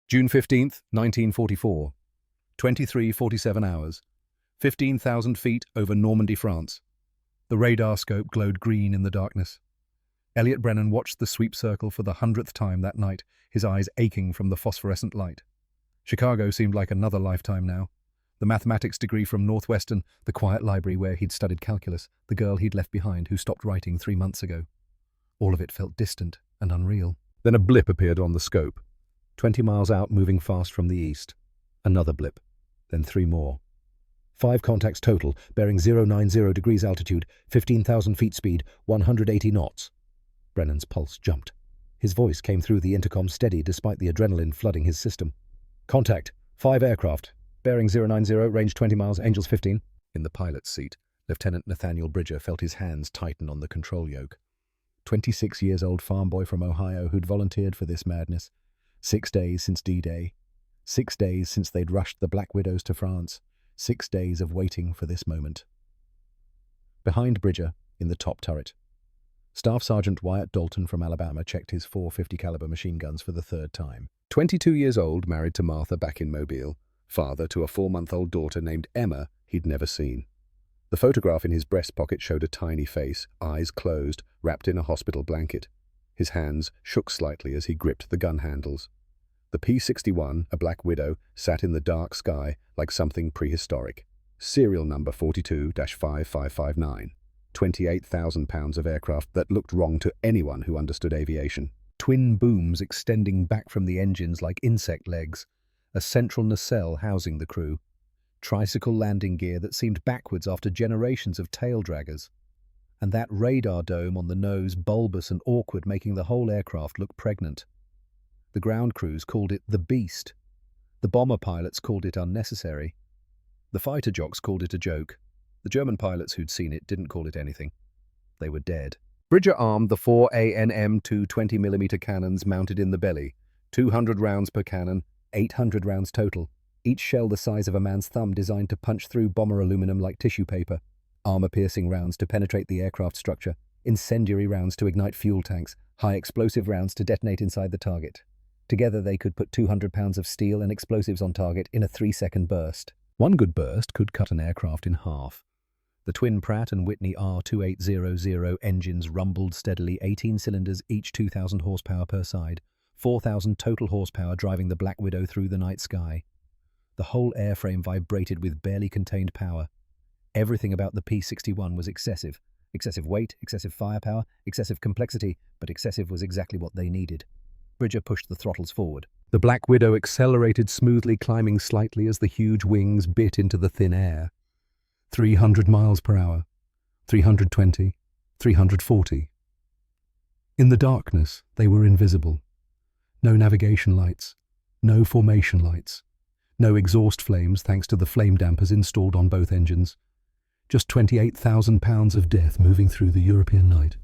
June 15th, 1944. 23:47 hours. 15,000 feet over Normandy, France. The radar scope glowed green in the darkness. Elliot Brennan watched the sweep circle for the 100th time that night, his eyes aching from the phosphorescent light. Chicago seemed like another lifetime now. The mathematics degree from Northwestern, the quiet library where he'd studied calculus, the girl he'd left behind who stopped writing 3 months ago. All of it felt distant and unreal. Then a blip appeared on the scope. 20 miles out, moving fast from the east. Another blip. Then 3 more. 5 contacts total, bearing 090 degrees altitude, 15,000 feet speed, 180 knots. Brennan's pulse jumped. His voice came through the intercom steady despite the adrenaline flooding his system. Contact. 5 aircraft. Bearing 090, range 20 miles, Angels 15. In the pilot's seat, Lieutenant Nathaniel Bridger felt his hands tighten on the control yoke. 26-year-old farm boy from Ohio who'd volunteered for this madness. 6 days since D-Day. 6 days since they'd rushed the Black Widows to France. 6 days of waiting for this moment. Behind Bridger, in the top turret, Staff Sergeant Wyatt Dalton from Alabama checked his 450 caliber machine guns for the 3rd time. 22 years old, married to Martha back in Mobile, father to a 4-month-old daughter named Emma he'd never seen. The photograph in his breast pocket showed a tiny face, eyes closed, wrapped in a hospital blanket. His hands shook slightly as he gripped the gun handles. The P-61, a Black Widow, sat in the dark sky like something prehistoric. Serial number 42-5559. 28,000 pounds of aircraft that looked wrong to anyone who understood aviation. Twin booms extending back from the engines like insect legs. A central nacelle housing the crew. Tricycle landing gear that seemed backwards after generations of tail draggers. And that radar dome on the nose, bulbous and awkward, making the whole aircraft look pregnant. The ground crews called it the Beast. The bomber pilots called it unnecessary. The fighter jocks called it a joke. The German pilots who'd seen it didn't call it anything. They were dead. Bridger armed the 4 ANM-2 20mm cannons mounted in the belly. 200 rounds per cannon, 800 rounds total. Each shell the size of a man's thumb, designed to punch through bomber aluminum like tissue paper. Armor-piercing rounds to penetrate the aircraft structure. Incendiary rounds to ignite fuel tanks. High-explosive rounds to detonate inside the target. Together they could put 200 pounds of steel and explosives on target in a 3-second burst. One good burst could cut an aircraft in half. The twin Pratt & Whitney R2800 engines rumbled steadily, 18 cylinders, each 2,000 horsepower per side, 4,000 total horsepower driving the Black Widow through the night sky. The whole airframe vibrated with barely contained power. Everything about the P-61 was excessive. Excessive weight, excessive firepower, excessive complexity, but excessive was exactly what they needed. Bridger pushed the throttles forward. The Black Widow accelerated smoothly, climbing slightly as the huge wings bit into the thin air. 300 miles per hour, 320, 340. In the darkness, they were invisible. No navigation lights, no formation lights, no exhaust flames thanks to the flame dampers installed on both engines. Just 28,000 pounds of death moving through the European night.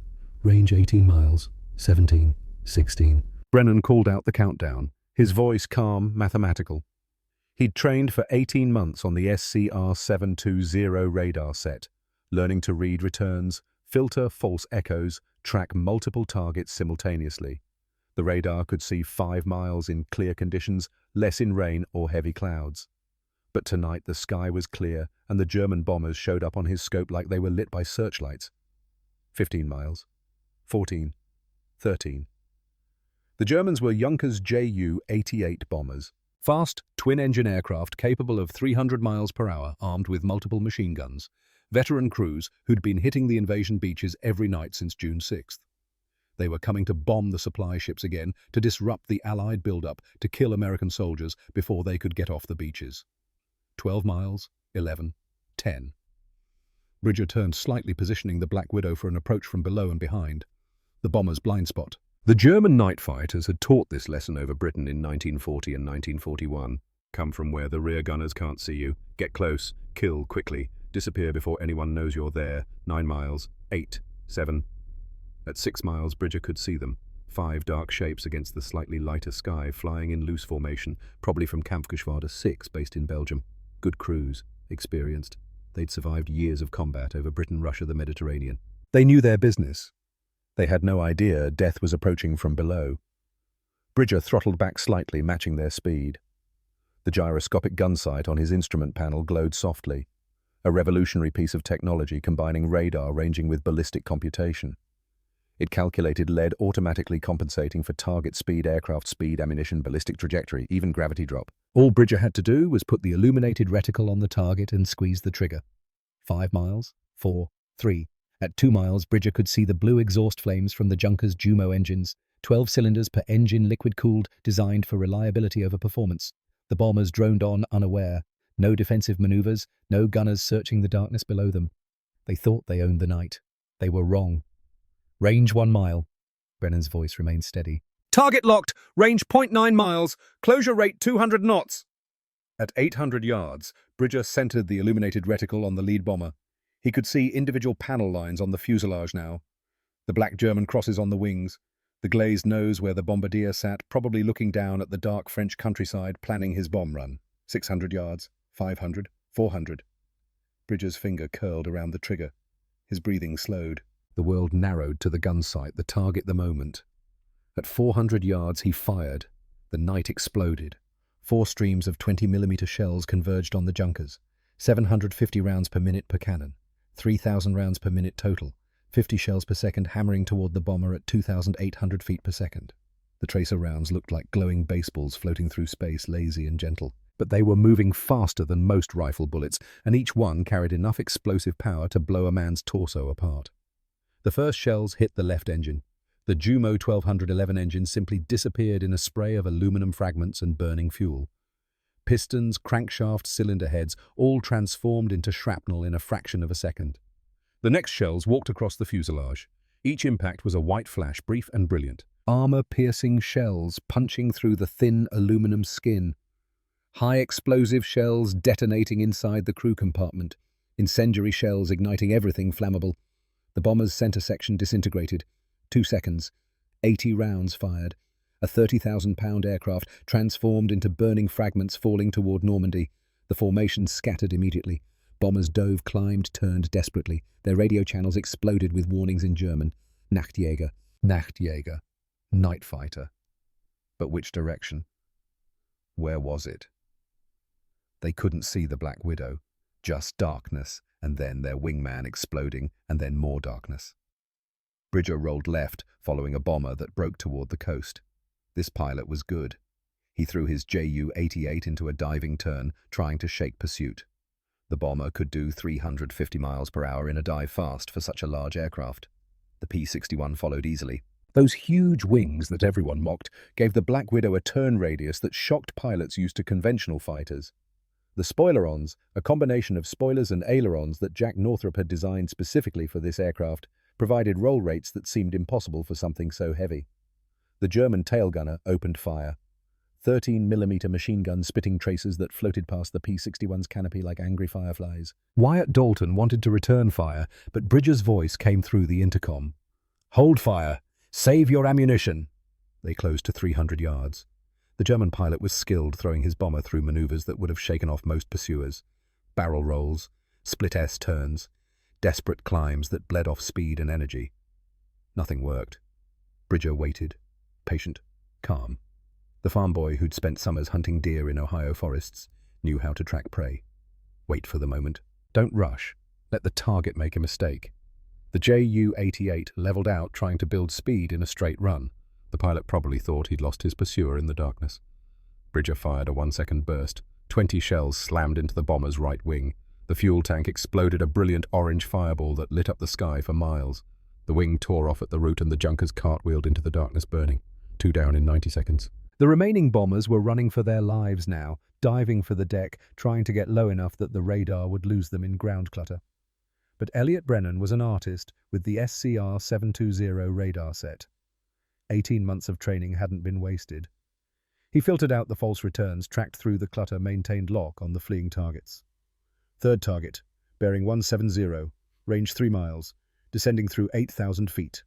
Range 18 miles, 17, 16. Brennan called out the countdown, his voice calm, mathematical. He'd trained for 18 months on the SCR-720 radar set, learning to read returns, filter false echoes, track multiple targets simultaneously. The radar could see 5 miles in clear conditions, less in rain or heavy clouds. But tonight the sky was clear and the German bombers showed up on his scope like they were lit by searchlights. 15 miles. 14. 13. The Germans were Junkers Ju-88 bombers. Fast, twin-engine aircraft capable of 300 miles per hour, armed with multiple machine guns. Veteran crews who'd been hitting the invasion beaches every night since June 6th. They were coming to bomb the supply ships again, to disrupt the Allied buildup, to kill American soldiers before they could get off the beaches. 12 miles, 11, 10. Bridger turned slightly, positioning the Black Widow for an approach from below and behind. The bomber's blind spot. The German night fighters had taught this lesson over Britain in 1940 and 1941. Come from where the rear gunners can't see you. Get close, kill quickly, disappear before anyone knows you're there. 9 miles, 8, 7. At 6 miles, Bridger could see them. 5 dark shapes against the slightly lighter sky, flying in loose formation, probably from Kampfgeschwader 6, based in Belgium. Good crews, experienced. They'd survived years of combat over Britain, Russia, the Mediterranean. They knew their business. They had no idea death was approaching from below. Bridger throttled back slightly, matching their speed. The gyroscopic gun sight on his instrument panel glowed softly, a revolutionary piece of technology combining radar ranging with ballistic computation. It calculated lead, automatically compensating for target speed, aircraft speed, ammunition, ballistic trajectory, even gravity drop. All Bridger had to do was put the illuminated reticle on the target and squeeze the trigger. 5 miles, 4, 3. At 2 miles, Bridger could see the blue exhaust flames from the Junkers Jumo engines, 12 cylinders per engine, liquid-cooled, designed for reliability over performance. The bombers droned on unaware. No defensive maneuvers, no gunners searching the darkness below them. They thought they owned the night. They were wrong. Range 1 mile. Brennan's voice remained steady. Target locked! Range 0.9 miles! Closure rate 200 knots! At 800 yards, Bridger centered the illuminated reticle on the lead bomber. He could see individual panel lines on the fuselage now. The black German crosses on the wings. The glazed nose where the bombardier sat, probably looking down at the dark French countryside, planning his bomb run. 600 yards, 500, 400. Bridger's finger curled around the trigger. His breathing slowed. The world narrowed to the gun sight, the target, the moment. At 400 yards, he fired. The night exploded. 4 streams of 20mm shells converged on the Junkers. 750 rounds per minute per cannon. 3,000 rounds per minute total. 50 shells per second hammering toward the bomber at 2,800 feet per second. The tracer rounds looked like glowing baseballs floating through space, lazy and gentle. But they were moving faster than most rifle bullets, and each one carried enough explosive power to blow a man's torso apart. The first shells hit the left engine. The Jumo 1211 engine simply disappeared in a spray of aluminum fragments and burning fuel. Pistons, crankshaft, cylinder heads, all transformed into shrapnel in a fraction of a second. The next shells walked across the fuselage. Each impact was a white flash, brief and brilliant. Armor-piercing shells punching through the thin aluminum skin. High-explosive shells detonating inside the crew compartment. Incendiary shells igniting everything flammable. The bomber's center section disintegrated. 2 seconds. 80 rounds fired. A 30,000-pound aircraft transformed into burning fragments falling toward Normandy. The formation scattered immediately. Bombers dove, climbed, turned desperately. Their radio channels exploded with warnings in German. Nachtjäger. Nachtjäger. Night fighter. But which direction? Where was it? They couldn't see the Black Widow. Just darkness, and then their wingman exploding, and then more darkness. Bridger rolled left, following a bomber that broke toward the coast. This pilot was good. He threw his Ju-88 into a diving turn, trying to shake pursuit. The bomber could do 350 miles per hour in a dive fast for such a large aircraft. The P-61 followed easily. Those huge wings that everyone mocked gave the Black Widow a turn radius that shocked pilots used to conventional fighters. The spoilerons, a combination of spoilers and ailerons that Jack Northrop had designed specifically for this aircraft, provided roll rates that seemed impossible for something so heavy. The German tail gunner opened fire. 13mm machine guns spitting tracers that floated past the P-61's canopy like angry fireflies. Wyatt Dalton wanted to return fire, but Bridger's voice came through the intercom. "Hold fire! Save your ammunition!" They closed to 300 yards. The German pilot was skilled, throwing his bomber through maneuvers that would have shaken off most pursuers. Barrel rolls, split S turns, desperate climbs that bled off speed and energy. Nothing worked. Bridger waited, patient, calm. The farm boy who'd spent summers hunting deer in Ohio forests knew how to track prey. Wait for the moment. Don't rush. Let the target make a mistake. The Ju-88 leveled out, trying to build speed in a straight run. The pilot probably thought he'd lost his pursuer in the darkness. Bridger fired a 1-second burst. 20 shells slammed into the bomber's right wing. The fuel tank exploded, a brilliant orange fireball that lit up the sky for miles. The wing tore off at the root and the Junkers cartwheeled into the darkness, burning. 2 down in 90 seconds. The remaining bombers were running for their lives now, diving for the deck, trying to get low enough that the radar would lose them in ground clutter. But Elliot Brennan was an artist with the SCR-720 radar set. 18 months of training hadn't been wasted. He filtered out the false returns, tracked through the clutter, maintained lock on the fleeing targets. Third target, bearing 170, range 3 miles, descending through 8,000 feet.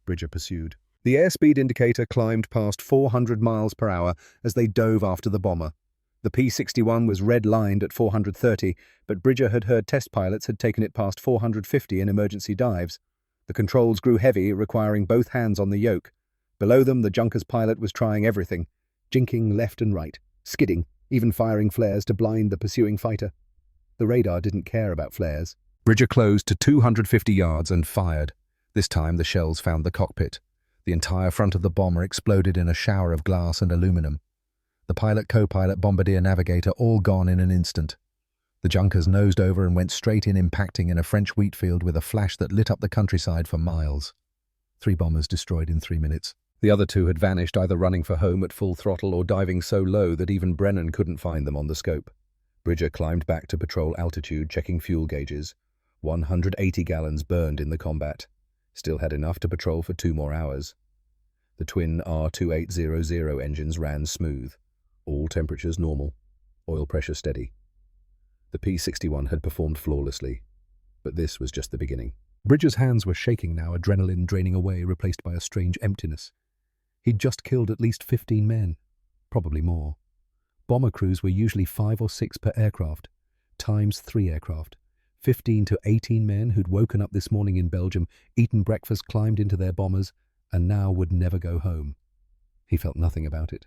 Bridger pursued. The airspeed indicator climbed past 400 miles per hour as they dove after the bomber. The P-61 was red-lined at 430, but Bridger had heard test pilots had taken it past 450 in emergency dives. The controls grew heavy, requiring both hands on the yoke. Below them, the junker's pilot was trying everything, jinking left and right, skidding, even firing flares to blind the pursuing fighter. The radar didn't care about flares. Bridger closed to 250 yards and fired. This time the shells found the cockpit. The entire front of the bomber exploded in a shower of glass and aluminum. The pilot, co-pilot, bombardier, navigator, all gone in an instant. The junkers nosed over and went straight in, impacting in a French wheat field with a flash that lit up the countryside for miles. 3 bombers destroyed in 3 minutes. The other 2 had vanished, either running for home at full throttle or diving so low that even Brennan couldn't find them on the scope. Bridger climbed back to patrol altitude, checking fuel gauges. 180 gallons burned in the combat. Still had enough to patrol for 2 more hours. The twin R2800 engines ran smooth. All temperatures normal. Oil pressure steady. The P-61 had performed flawlessly. But this was just the beginning. Bridger's hands were shaking now, adrenaline draining away, replaced by a strange emptiness. He'd just killed at least 15 men. Probably more. Bomber crews were usually 5 or 6 per aircraft, times 3 aircraft. 15 to 18 men who'd woken up this morning in Belgium, eaten breakfast, climbed into their bombers, and now would never go home. He felt nothing about it.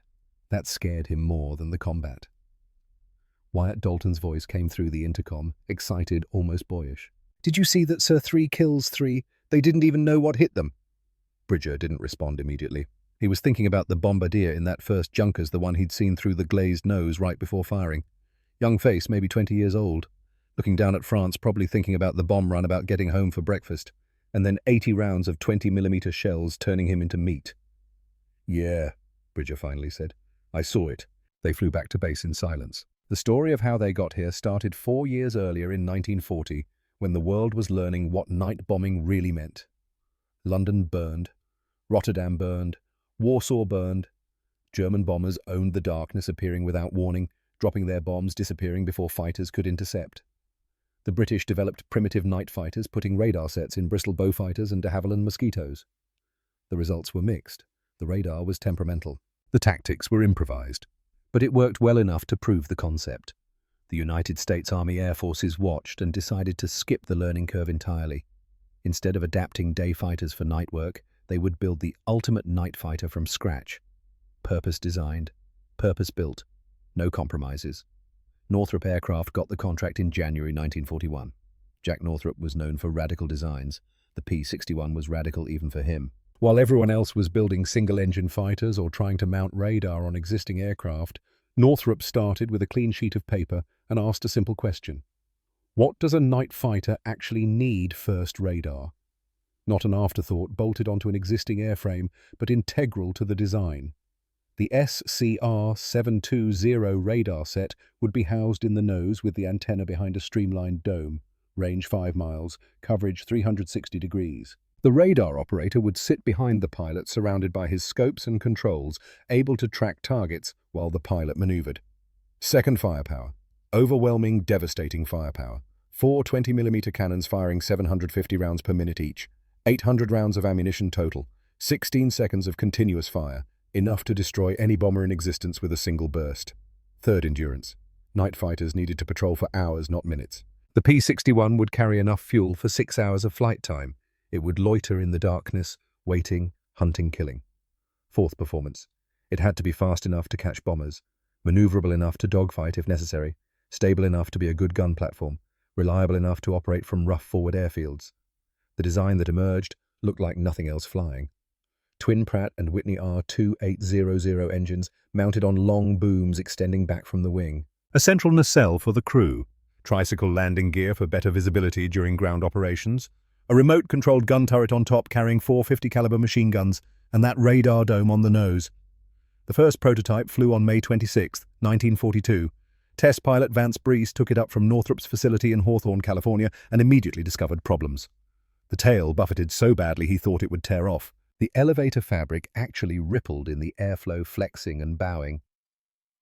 That scared him more than the combat. Wyatt Dalton's voice came through the intercom, excited, almost boyish. "Did you see that, sir? 3 kills, 3. They didn't even know what hit them." Bridger didn't respond immediately. He was thinking about the bombardier in that first Junkers, the one he'd seen through the glazed nose right before firing. Young face, maybe 20 years old. Looking down at France, probably thinking about the bomb run, about getting home for breakfast. And then 80 rounds of 20mm shells turning him into meat. "Yeah," Bridger finally said. "I saw it." They flew back to base in silence. The story of how they got here started 4 years earlier in 1940, when the world was learning what night bombing really meant. London burned. Rotterdam burned. Warsaw burned. German bombers owned the darkness, appearing without warning, dropping their bombs, disappearing before fighters could intercept. The British developed primitive night fighters, putting radar sets in Bristol Beaufighters and de Havilland Mosquitoes. The results were mixed. The radar was temperamental. The tactics were improvised. But it worked well enough to prove the concept. The United States Army Air Forces watched and decided to skip the learning curve entirely. Instead of adapting day fighters for night work, they would build the ultimate night fighter from scratch. Purpose-designed, purpose-built, no compromises. Northrop Aircraft got the contract in January 1941. Jack Northrop was known for radical designs. The P-61 was radical even for him. While everyone else was building single-engine fighters or trying to mount radar on existing aircraft, Northrop started with a clean sheet of paper and asked a simple question. What does a night fighter actually need first radar? Not an afterthought bolted onto an existing airframe, but integral to the design. The SCR-720 radar set would be housed in the nose with the antenna behind a streamlined dome, range 5 miles, coverage 360 degrees. The radar operator would sit behind the pilot, surrounded by his scopes and controls, able to track targets while the pilot maneuvered. Second firepower. Overwhelming, devastating firepower. 4 20mm cannons firing 750 rounds per minute each. 800 rounds of ammunition total. 16 seconds of continuous fire. Enough to destroy any bomber in existence with a single burst. Third endurance. Night fighters needed to patrol for hours, not minutes. The P-61 would carry enough fuel for 6 hours of flight time. It would loiter in the darkness, waiting, hunting, killing. Fourth performance. It had to be fast enough to catch bombers, maneuverable enough to dogfight if necessary, stable enough to be a good gun platform, reliable enough to operate from rough forward airfields. The design that emerged looked like nothing else flying. Twin Pratt and Whitney R2800 engines mounted on long booms extending back from the wing. A central nacelle for the crew. Tricycle landing gear for better visibility during ground operations. A remote-controlled gun turret on top carrying 450 caliber machine guns, and that radar dome on the nose. The first prototype flew on May 26, 1942. Test pilot Vance Breese took it up from Northrop's facility in Hawthorne, California, and immediately discovered problems. The tail buffeted so badly he thought it would tear off. The elevator fabric actually rippled in the airflow, flexing and bowing.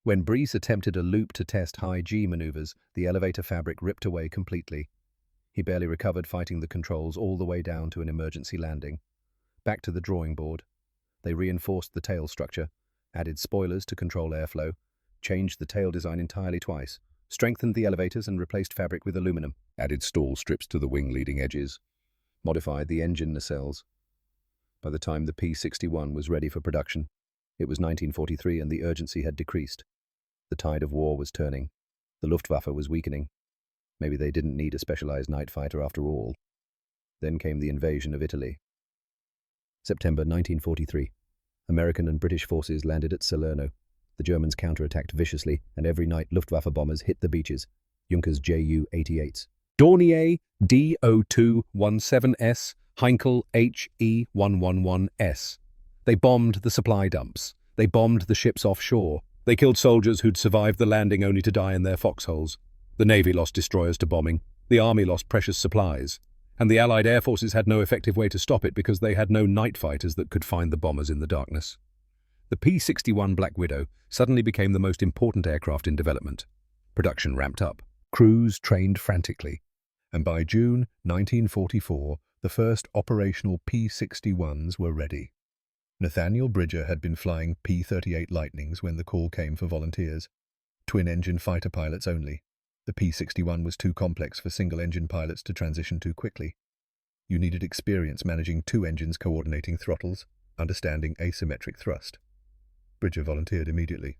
When Breese attempted a loop to test high-G maneuvers, the elevator fabric ripped away completely. He barely recovered, fighting the controls all the way down to an emergency landing. Back to the drawing board. They reinforced the tail structure, added spoilers to control airflow, changed the tail design entirely twice, strengthened the elevators and replaced fabric with aluminum, added stall strips to the wing leading edges, modified the engine nacelles. by the time the P-61 was ready for production. It was 1943 and the urgency had decreased. The tide of war was turning. The Luftwaffe was weakening. Maybe they didn't need a specialized night fighter after all. Then came the invasion of Italy. September 1943. American and British forces landed at Salerno. The Germans counterattacked viciously, and every night Luftwaffe bombers hit the beaches. Junkers Ju-88s. Dornier DO217S, Heinkel HE111S. They bombed the supply dumps. They bombed the ships offshore. They killed soldiers who'd survived the landing only to die in their foxholes. The Navy lost destroyers to bombing. The Army lost precious supplies. And the Allied air forces had no effective way to stop it because they had no night fighters that could find the bombers in the darkness. The P-61 Black Widow suddenly became the most important aircraft in development. Production ramped up. Crews trained frantically. And by June 1944, the first operational P-61s were ready. Nathaniel Bridger had been flying P-38 Lightnings when the call came for volunteers. Twin-engine fighter pilots only. The P-61 was too complex for single-engine pilots to transition too quickly. You needed experience managing two engines coordinating throttles, understanding asymmetric thrust. Bridger volunteered immediately.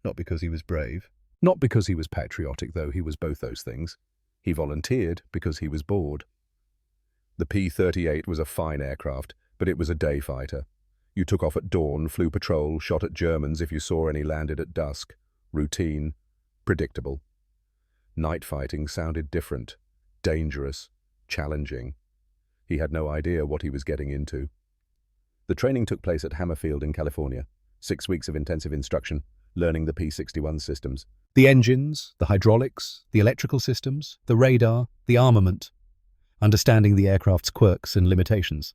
Not because he was brave. Not because he was patriotic, though he was both those things. He volunteered because he was bored. The P-38 was a fine aircraft, but it was a day fighter. You took off at dawn, flew patrol, shot at Germans if you saw any, landed at dusk. Routine. Predictable. Night fighting sounded different, dangerous, challenging. He had no idea what he was getting into. The training took place at Hammerfield in California. 6 weeks of intensive instruction, learning the P-61 systems. The engines, the hydraulics, the electrical systems, the radar, the armament. Understanding the aircraft's quirks and limitations.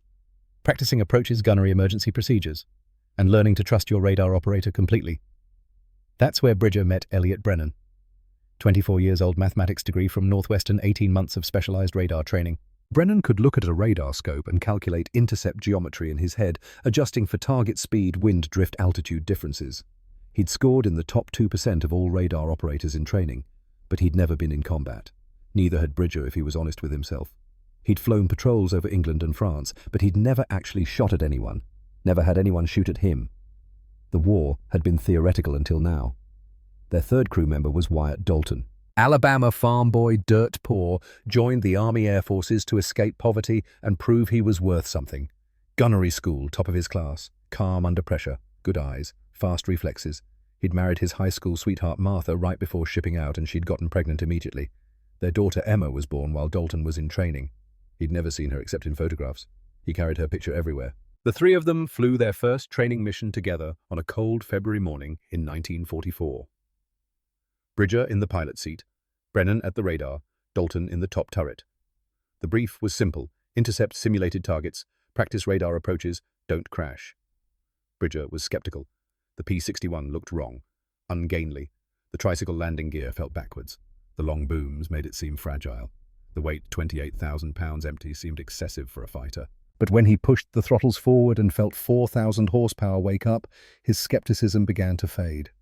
Practicing approaches, gunnery, emergency procedures. And learning to trust your radar operator completely. That's where Bridger met Elliot Brennan. 24-years-old mathematics degree from Northwestern, 18 months of specialized radar training. Brennan could look at a radar scope and calculate intercept geometry in his head, adjusting for target speed, wind, drift, altitude differences. He'd scored in the top 2% of all radar operators in training, but he'd never been in combat. Neither had Bridger, if he was honest with himself. He'd flown patrols over England and France, but he'd never actually shot at anyone, never had anyone shoot at him. The war had been theoretical until now. Their third crew member was Wyatt Dalton. Alabama farm boy, dirt poor, joined the Army Air Forces to escape poverty and prove he was worth something. Gunnery school, top of his class, calm under pressure, good eyes, fast reflexes. He'd married his high school sweetheart Martha right before shipping out, and she'd gotten pregnant immediately. Their daughter Emma was born while Dalton was in training. He'd never seen her except in photographs. He carried her picture everywhere. The three of them flew their first training mission together on a cold February morning in 1944. Bridger in the pilot seat, Brennan at the radar, Dalton in the top turret. The brief was simple: intercept simulated targets, practice radar approaches, don't crash. Bridger was skeptical. The P-61 looked wrong, ungainly. The tricycle landing gear felt backwards. The long booms made it seem fragile. The weight, 28,000 pounds empty, seemed excessive for a fighter. But when he pushed the throttles forward and felt 4,000 horsepower wake up, his skepticism began to fade.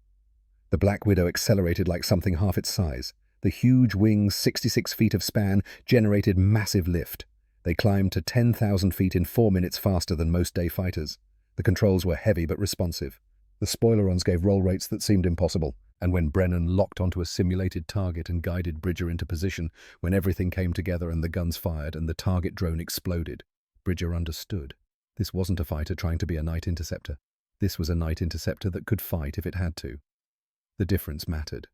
The Black Widow accelerated like something half its size. The huge wings, 66 feet of span, generated massive lift. They climbed to 10,000 feet in 4 minutes faster than most day fighters. The controls were heavy but responsive. The spoilerons gave roll rates that seemed impossible, and when Brennan locked onto a simulated target and guided Bridger into position, when everything came together and the guns fired and the target drone exploded, Bridger understood. This wasn't a fighter trying to be a night interceptor. This was a night interceptor that could fight if it had to. The difference mattered.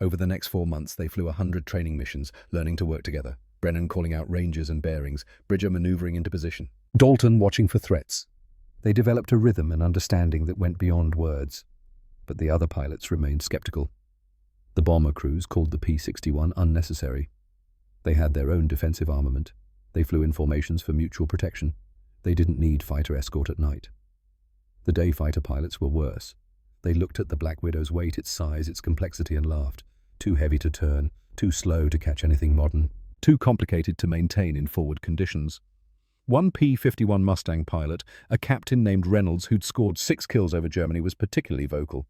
Over the next 4 months, they flew 100 training missions, learning to work together. Brennan calling out ranges and bearings, Bridger maneuvering into position. Dalton watching for threats. They developed a rhythm and understanding that went beyond words. But the other pilots remained skeptical. The bomber crews called the P-61 unnecessary. They had their own defensive armament. They flew in formations for mutual protection. They didn't need fighter escort at night. The day fighter pilots were worse. They looked at the Black Widow's weight, its size, its complexity, and laughed. Too heavy to turn, too slow to catch anything modern, too complicated to maintain in forward conditions. One P-51 Mustang pilot, a captain named Reynolds who'd scored 6 kills over Germany, was particularly vocal.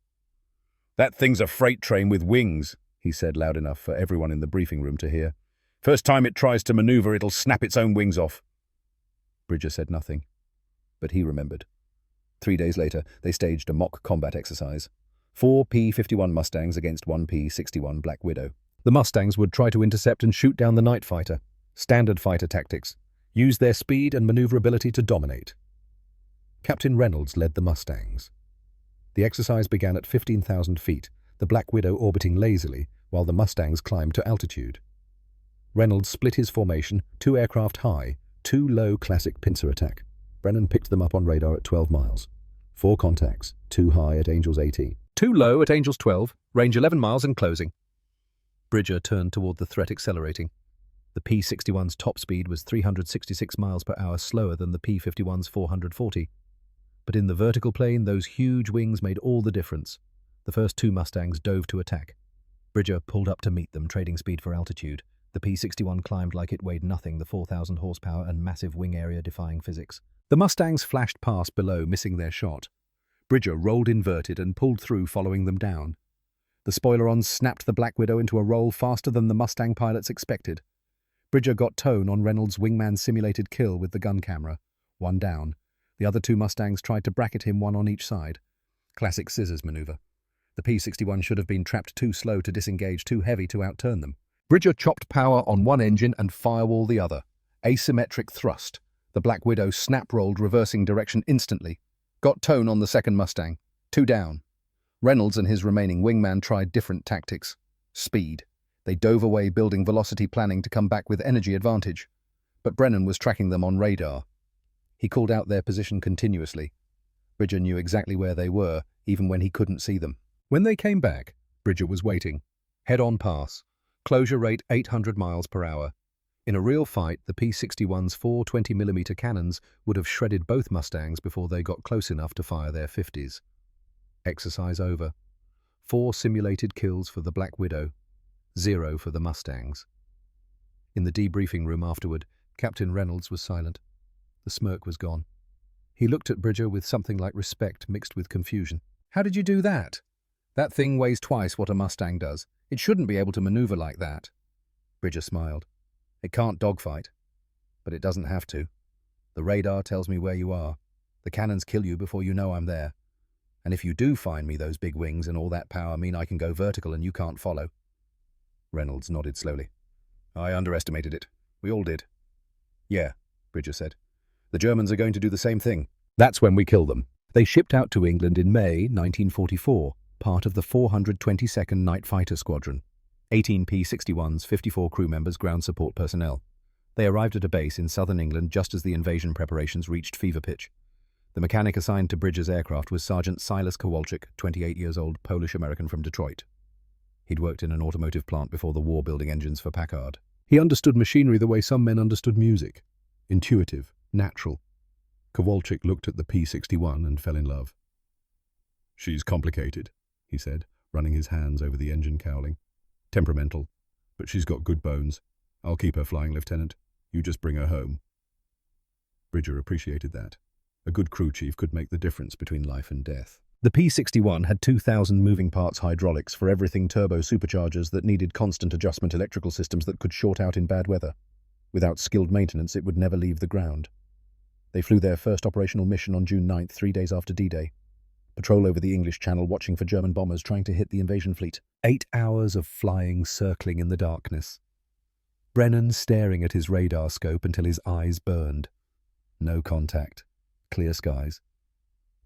"That thing's a freight train with wings," he said loud enough for everyone in the briefing room to hear. "First time it tries to maneuver, it'll snap its own wings off." Bridger said nothing. but he remembered. 3 days later, they staged a mock combat exercise. 4 P-51 Mustangs against 1 P-61 Black Widow. The Mustangs would try to intercept and shoot down the night fighter. Standard fighter tactics. Use their speed and maneuverability to dominate. Captain Reynolds led the Mustangs. The exercise began at 15,000 feet, the Black Widow orbiting lazily, while the Mustangs climbed to altitude. Reynolds split his formation, 2 aircraft high, 2 low classic pincer attack. Brennan picked them up on radar at 12 miles. 4 contacts, 2 high at Angels 18. 2 low at Angels 12, range 11 miles and closing. Bridger turned toward the threat accelerating. The P-61's top speed was 366 miles per hour slower than the P-51's 440. But in the vertical plane, those huge wings made all the difference. The first 2 Mustangs dove to attack. Bridger pulled up to meet them, trading speed for altitude. The P-61 climbed like it weighed nothing, the 4,000 horsepower and massive wing area defying physics. The Mustangs flashed past below, missing their shot. Bridger rolled inverted and pulled through, following them down. The spoiler-ons snapped the Black Widow into a roll faster than the Mustang pilots expected. Bridger got tone on Reynolds' wingman simulated kill with the gun camera. 1 down. The other 2 Mustangs tried to bracket him, 1 on each side. Classic scissors maneuver. The P-61 should have been trapped too slow to disengage, too heavy to outturn them. Bridger chopped power on one engine and firewall the other. Asymmetric thrust. The Black Widow snap-rolled, reversing direction instantly. Got tone on the second Mustang. 2 down. Reynolds and his remaining wingman tried different tactics. Speed. They dove away, building velocity planning to come back with energy advantage. But Brennan was tracking them on radar. He called out their position continuously. Bridger knew exactly where they were, even when he couldn't see them. When they came back, Bridger was waiting. Head-on pass. Closure rate 800 miles per hour. In a real fight, the P-61's 4 20mm cannons would have shredded both Mustangs before they got close enough to fire their 50s. Exercise over. 4 simulated kills for the Black Widow. 0 for the Mustangs. In the debriefing room afterward, Captain Reynolds was silent. The smirk was gone. He looked at Bridger with something like respect mixed with confusion. "How did you do that? That thing weighs twice what a Mustang does. It shouldn't be able to maneuver like that." Bridger smiled. "It can't dogfight. But it doesn't have to. The radar tells me where you are. The cannons kill you before you know I'm there. And if you do find me, those big wings and all that power mean I can go vertical and you can't follow." Reynolds nodded slowly. "I underestimated it. We all did." "Yeah," Bridger said. "The Germans are going to do the same thing. That's when we kill them." They shipped out to England in May 1944, part of the 422nd Night Fighter Squadron. 18 P-61s, 54 crew members, ground support personnel. They arrived at a base in southern England just as the invasion preparations reached fever pitch. The mechanic assigned to Bridger's aircraft was Sergeant Silas Kowalczyk, 28 years old, Polish-American from Detroit. He'd worked in an automotive plant before the war building engines for Packard. He understood machinery the way some men understood music. Intuitive, natural. Kowalczyk looked at the P-61 and fell in love. "She's complicated," he said, running his hands over the engine cowling. "Temperamental, but she's got good bones. I'll keep her flying, Lieutenant. You just bring her home." Bridger appreciated that. A good crew chief could make the difference between life and death. The P-61 had 2,000 moving parts hydraulics for everything turbo superchargers that needed constant adjustment electrical systems that could short out in bad weather. Without skilled maintenance, it would never leave the ground. They flew their first operational mission on June 9th, 3 days after D-Day. Patrol over the English Channel, watching for German bombers trying to hit the invasion fleet. 8 hours of flying, circling in the darkness. Brennan staring at his radar scope until his eyes burned. No contact. Clear skies.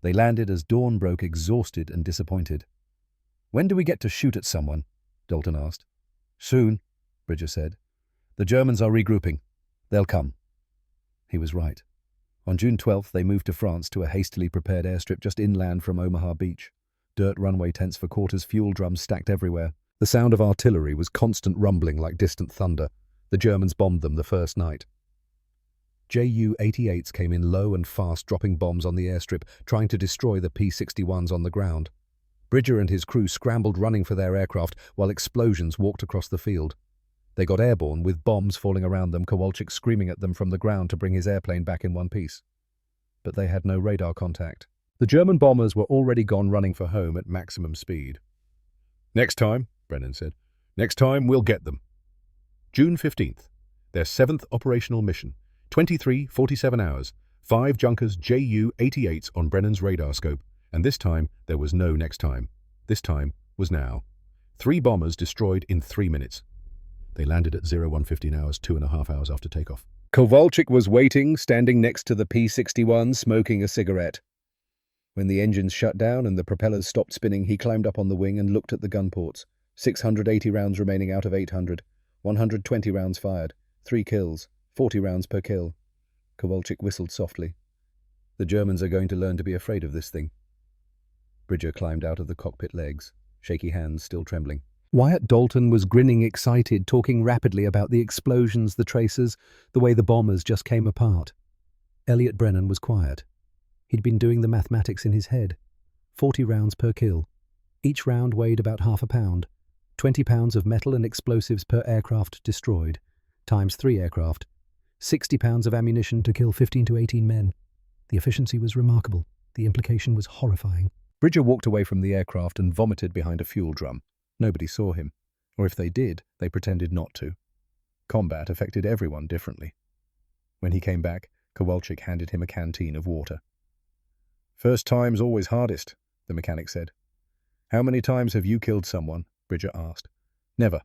They landed as dawn broke, exhausted and disappointed. "When do we get to shoot at someone?" Dalton asked. "Soon," Bridger said. "The Germans are regrouping. They'll come." He was right. On June 12th, they moved to France to a hastily prepared airstrip just inland from Omaha Beach. Dirt runway tents for quarters, fuel drums stacked everywhere. The sound of artillery was constant rumbling like distant thunder. The Germans bombed them the first night. Ju-88s came in low and fast, dropping bombs on the airstrip, trying to destroy the P-61s on the ground. Bridger and his crew scrambled, running for their aircraft, while explosions walked across the field. They got airborne, with bombs falling around them, Kowalczyk screaming at them from the ground to bring his airplane back in one piece. But they had no radar contact. The German bombers were already gone, running for home at maximum speed. "Next time," Brennan said, "next time we'll get them." June 15th, their 7th operational mission. 23:47 hours, 5 Junkers Ju-88s on Brennan's radar scope, and this time there was no next time. This time was now. 3 bombers destroyed in 3 minutes. They landed at 01:15 hours, 2.5 hours after takeoff. Kowalczyk was waiting, standing next to the P-61, smoking a cigarette. When the engines shut down and the propellers stopped spinning, he climbed up on the wing and looked at the gun ports. 680 rounds remaining out of 800. 120 rounds fired. 3 kills. 40 rounds per kill. Kowalczyk whistled softly. The Germans are going to learn to be afraid of this thing. Bridger climbed out of the cockpit legs, shaky hands still trembling. Wyatt Dalton was grinning excited, talking rapidly about the explosions, the tracers, the way the bombers just came apart. Elliot Brennan was quiet. He'd been doing the mathematics in his head. 40 rounds per kill. Each round weighed about half a pound. 20 pounds of metal and explosives per aircraft destroyed, times 3 aircraft. 60 pounds of ammunition to kill 15 to 18 men. The efficiency was remarkable. The implication was horrifying. Bridger walked away from the aircraft and vomited behind a fuel drum. Nobody saw him, or if they did, they pretended not to. Combat affected everyone differently. When he came back, Kowalczyk handed him a canteen of water. "First time's always hardest," the mechanic said. "How many times have you killed someone?" Bridger asked. "Never.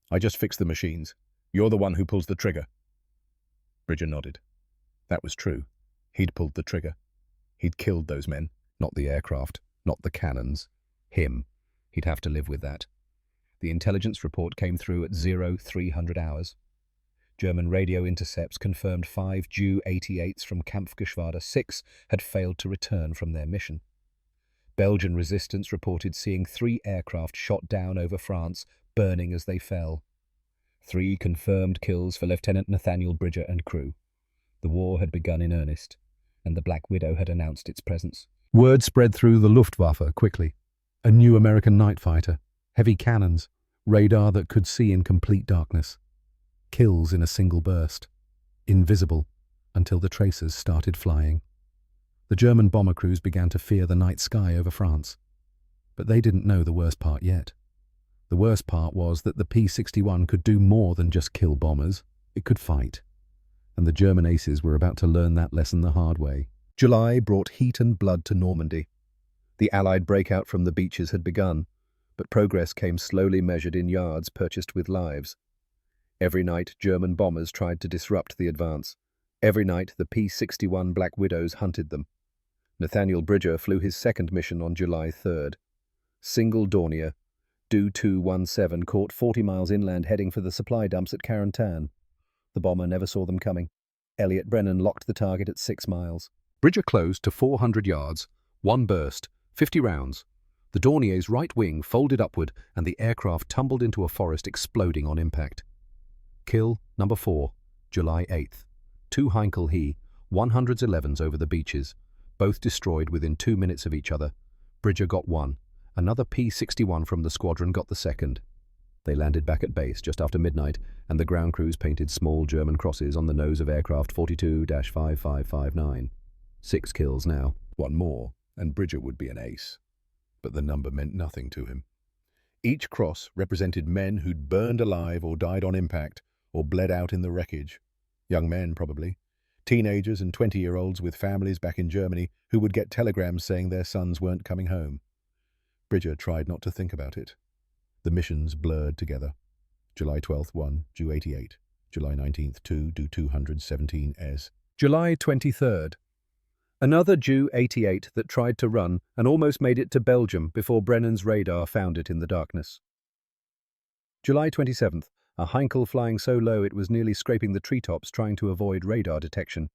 I just fix the machines. You're the one who pulls the trigger." Bridger nodded. That was true. He'd pulled the trigger. He'd killed those men, not the aircraft, not the cannons. Him. He'd have to live with that. The intelligence report came through at 0300 hours. German radio intercepts confirmed 5 Ju-88s from Kampfgeschwader 6 had failed to return from their mission. Belgian resistance reported seeing 3 aircraft shot down over France, burning as they fell. 3 confirmed kills for Lieutenant Nathaniel Bridger and crew. The war had begun in earnest, and the Black Widow had announced its presence. Word spread through the Luftwaffe quickly. A new American night fighter, heavy cannons, radar that could see in complete darkness. Kills in a single burst. Invisible, until the tracers started flying. The German bomber crews began to fear the night sky over France. But they didn't know the worst part yet. The worst part was that the P-61 could do more than just kill bombers. It could fight. And the German aces were about to learn that lesson the hard way. July brought heat and blood to Normandy. The Allied breakout from the beaches had begun, but progress came slowly measured in yards purchased with lives. Every night, German bombers tried to disrupt the advance. Every night, the P-61 Black Widows hunted them. Nathaniel Bridger flew his second mission on July 3rd. Single Dornier, WW2 caught 40 miles inland heading for the supply dumps at Carentan. The bomber never saw them coming. Elliot Brennan locked the target at 6 miles. Bridger closed to 400 yards, 1 burst, 50 rounds. The Dornier's right wing folded upward and the aircraft tumbled into a forest, exploding on impact. Kill number 4, July 8th. 2 Heinkel He, 111s over the beaches, both destroyed within 2 minutes of each other. Bridger got 1. Another P-61 from the squadron got the second. They landed back at base just after midnight, and the ground crews painted small German crosses on the nose of aircraft 42-5559. 6 kills now. 1 more, and Bridger would be an ace. But the number meant nothing to him. Each cross represented men who'd burned alive or died on impact, or bled out in the wreckage. Young men, probably. Teenagers and 20-year-olds with families back in Germany who would get telegrams saying their sons weren't coming home. Bridger tried not to think about it. The missions blurred together. July 12th, 1, Ju-88. July 19th, 2, Do-217S. July 23rd. Another Ju-88 that tried to run and almost made it to Belgium before Brennan's radar found it in the darkness. July 27th. A Heinkel flying so low it was nearly scraping the treetops trying to avoid radar detection.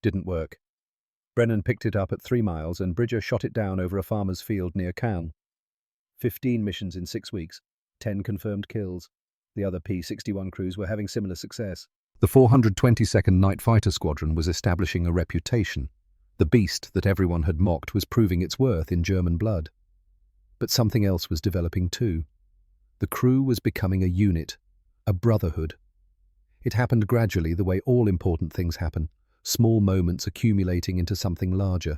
Didn't work. Brennan picked it up at 3 miles and Bridger shot it down over a farmer's field near Caen. 15 missions in 6 weeks, 10 confirmed kills. The other P-61 crews were having similar success. The 422nd Night Fighter Squadron was establishing a reputation. The beast that everyone had mocked was proving its worth in German blood. But something else was developing too. The crew was becoming a unit, a brotherhood. It happened gradually, the way all important things happen, small moments accumulating into something larger.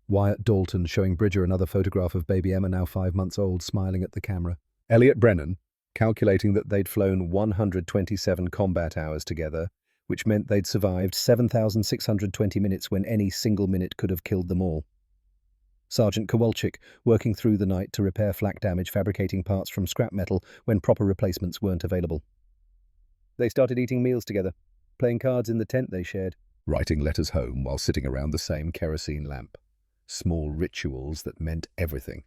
Wyatt Dalton showing Bridger another photograph of baby Emma, now 5 months old, smiling at the camera. Elliot Brennan, calculating that they'd flown 127 combat hours together, which meant they'd survived 7,620 minutes when any single minute could have killed them all. Sergeant Kowalczyk, working through the night to repair flak damage fabricating parts from scrap metal when proper replacements weren't available. They started eating meals together, playing cards in the tent they shared, writing letters home while sitting around the same kerosene lamp. Small rituals that meant everything.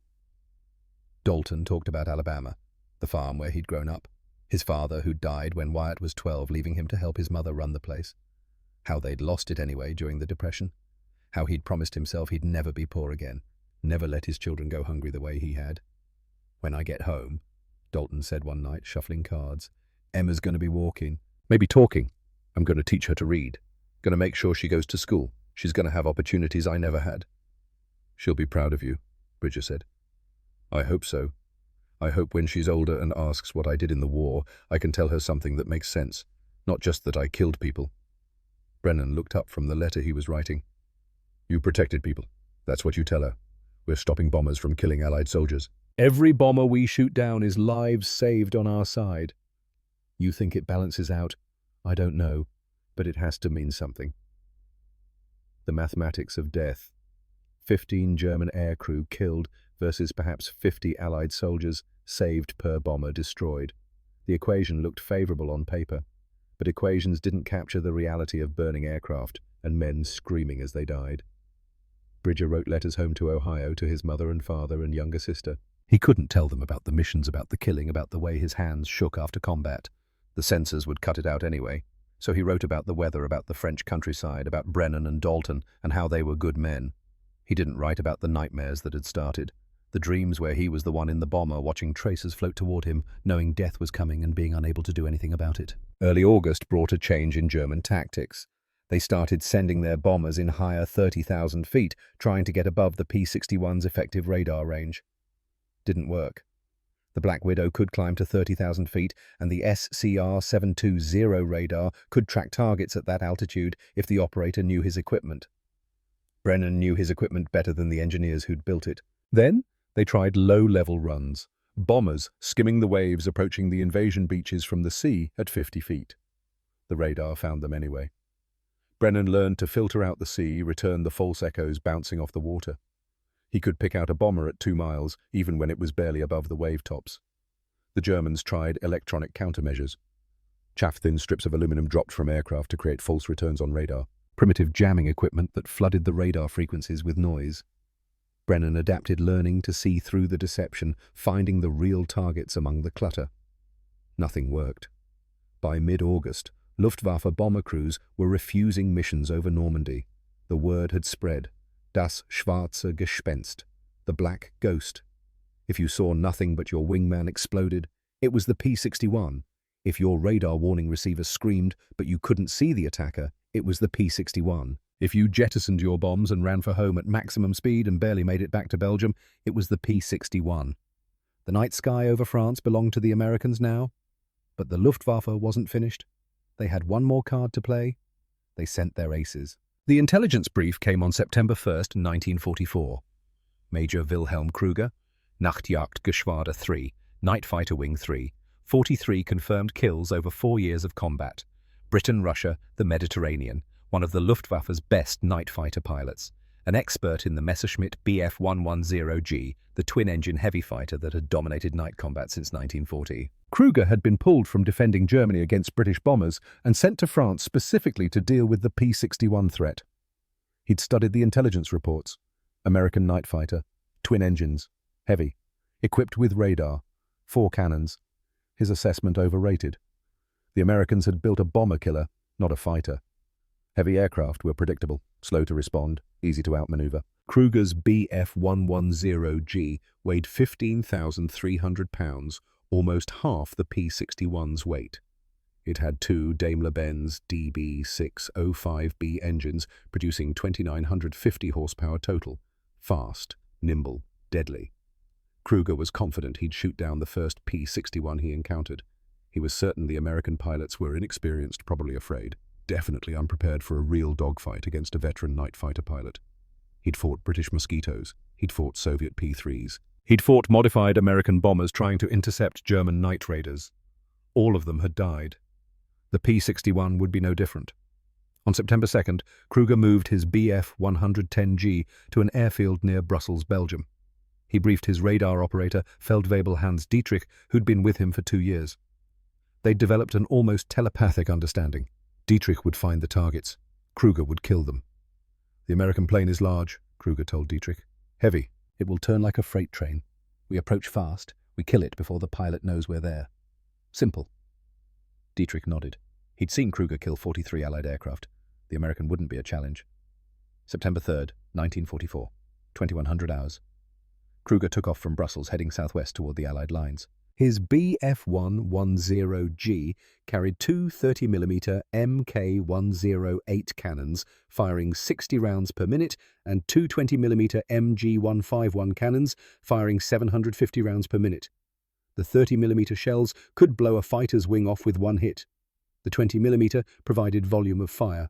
Dalton talked about Alabama, the farm where he'd grown up, his father who'd died when Wyatt was 12, leaving him to help his mother run the place. How they'd lost it anyway during the Depression. How he'd promised himself he'd never be poor again, never let his children go hungry the way he had. "When I get home," Dalton said one night, shuffling cards, "Emma's going to be walking, maybe talking. I'm going to teach her to read. Going to make sure she goes to school. She's going to have opportunities I never had." "She'll be proud of you," Bridger said. "I hope so. I hope when she's older and asks what I did in the war, I can tell her something that makes sense, not just that I killed people." Brennan looked up from the letter he was writing. "You protected people. That's what you tell her. We're stopping bombers from killing Allied soldiers. Every bomber we shoot down is lives saved on our side. You think it balances out? I don't know, but it has to mean something." The mathematics of death. 15 German aircrew killed versus perhaps 50 Allied soldiers saved per bomber destroyed. The equation looked favorable on paper, but equations didn't capture the reality of burning aircraft and men screaming as they died. Bridger wrote letters home to Ohio to his mother and father and younger sister. He couldn't tell them about the missions, about the killing, about the way his hands shook after combat. The censors would cut it out anyway. So he wrote about the weather, about the French countryside, about Brennan and Dalton, and how they were good men. He didn't write about the nightmares that had started, the dreams where he was the one in the bomber watching tracers float toward him, knowing death was coming and being unable to do anything about it. Early August brought a change in German tactics. They started sending their bombers in higher 30,000 feet, trying to get above the P-61's effective radar range. Didn't work. The Black Widow could climb to 30,000 feet, and the SCR-720 radar could track targets at that altitude if the operator knew his equipment. Brennan knew his equipment better than the engineers who'd built it. Then they tried low-level runs, bombers skimming the waves approaching the invasion beaches from the sea at 50 feet. The radar found them anyway. Brennan learned to filter out the sea, return the false echoes bouncing off the water. He could pick out a bomber at 2 miles, even when it was barely above the wave tops. The Germans tried electronic countermeasures. Chaff-thin strips of aluminum dropped from aircraft to create false returns on radar, primitive jamming equipment that flooded the radar frequencies with noise. Brennan adapted learning to see through the deception, finding the real targets among the clutter. Nothing worked. By mid-August, Luftwaffe bomber crews were refusing missions over Normandy. The word had spread. Das schwarze Gespenst, the black ghost. If you saw nothing but your wingman exploded, it was the P-61. If your radar warning receiver screamed but you couldn't see the attacker, it was the P-61. If you jettisoned your bombs and ran for home at maximum speed and barely made it back to Belgium, it was the P-61. The night sky over France belonged to the Americans now, but the Luftwaffe wasn't finished. They had one more card to play. They sent their aces. The intelligence brief came on September 1st, 1944. Major Wilhelm Krüger, Nachtjagdgeschwader 3, Night Fighter Wing 3, 43 confirmed kills over 4 years of combat. Britain, Russia, the Mediterranean, one of the Luftwaffe's best night fighter pilots. An expert in the Messerschmitt Bf-110G, the twin-engine heavy fighter that had dominated night combat since 1940. Krüger had been pulled from defending Germany against British bombers and sent to France specifically to deal with the P-61 threat. He'd studied the intelligence reports. American night fighter, twin engines, heavy, equipped with radar, 4 cannons. His assessment overrated. The Americans had built a bomber killer, not a fighter. Heavy aircraft were predictable, slow to respond, easy to outmaneuver. Krüger's Bf-110G weighed 15,300 pounds, almost half the P-61's weight. It had 2 Daimler-Benz DB605B engines, producing 2,950 horsepower total. Fast, nimble, deadly. Krüger was confident he'd shoot down the first P-61 he encountered. He was certain the American pilots were inexperienced, probably afraid. Definitely unprepared for a real dogfight against a veteran night fighter pilot. He'd fought British Mosquitoes. He'd fought Soviet P-3s. He'd fought modified American bombers trying to intercept German night raiders. All of them had died. The P-61 would be no different. On September 2nd, Kruger moved his Bf-110G to an airfield near Brussels, Belgium. He briefed his radar operator, Feldwebel Hans Dietrich, who'd been with him for 2 years. They'd developed an almost telepathic understanding. Dietrich would find the targets. Kruger would kill them. "The American plane is large," Kruger told Dietrich. "Heavy. It will turn like a freight train. We approach fast. We kill it before the pilot knows we're there. Simple." Dietrich nodded. He'd seen Kruger kill 43 Allied aircraft. The American wouldn't be a challenge. September 3rd, 1944, 2100 hours. Kruger took off from Brussels, heading southwest toward the Allied lines. His Bf-110G carried two 30mm Mk108 cannons, firing 60 rounds per minute, and two 20mm Mg151 cannons, firing 750 rounds per minute. The 30mm shells could blow a fighter's wing off with one hit. The 20mm provided volume of fire.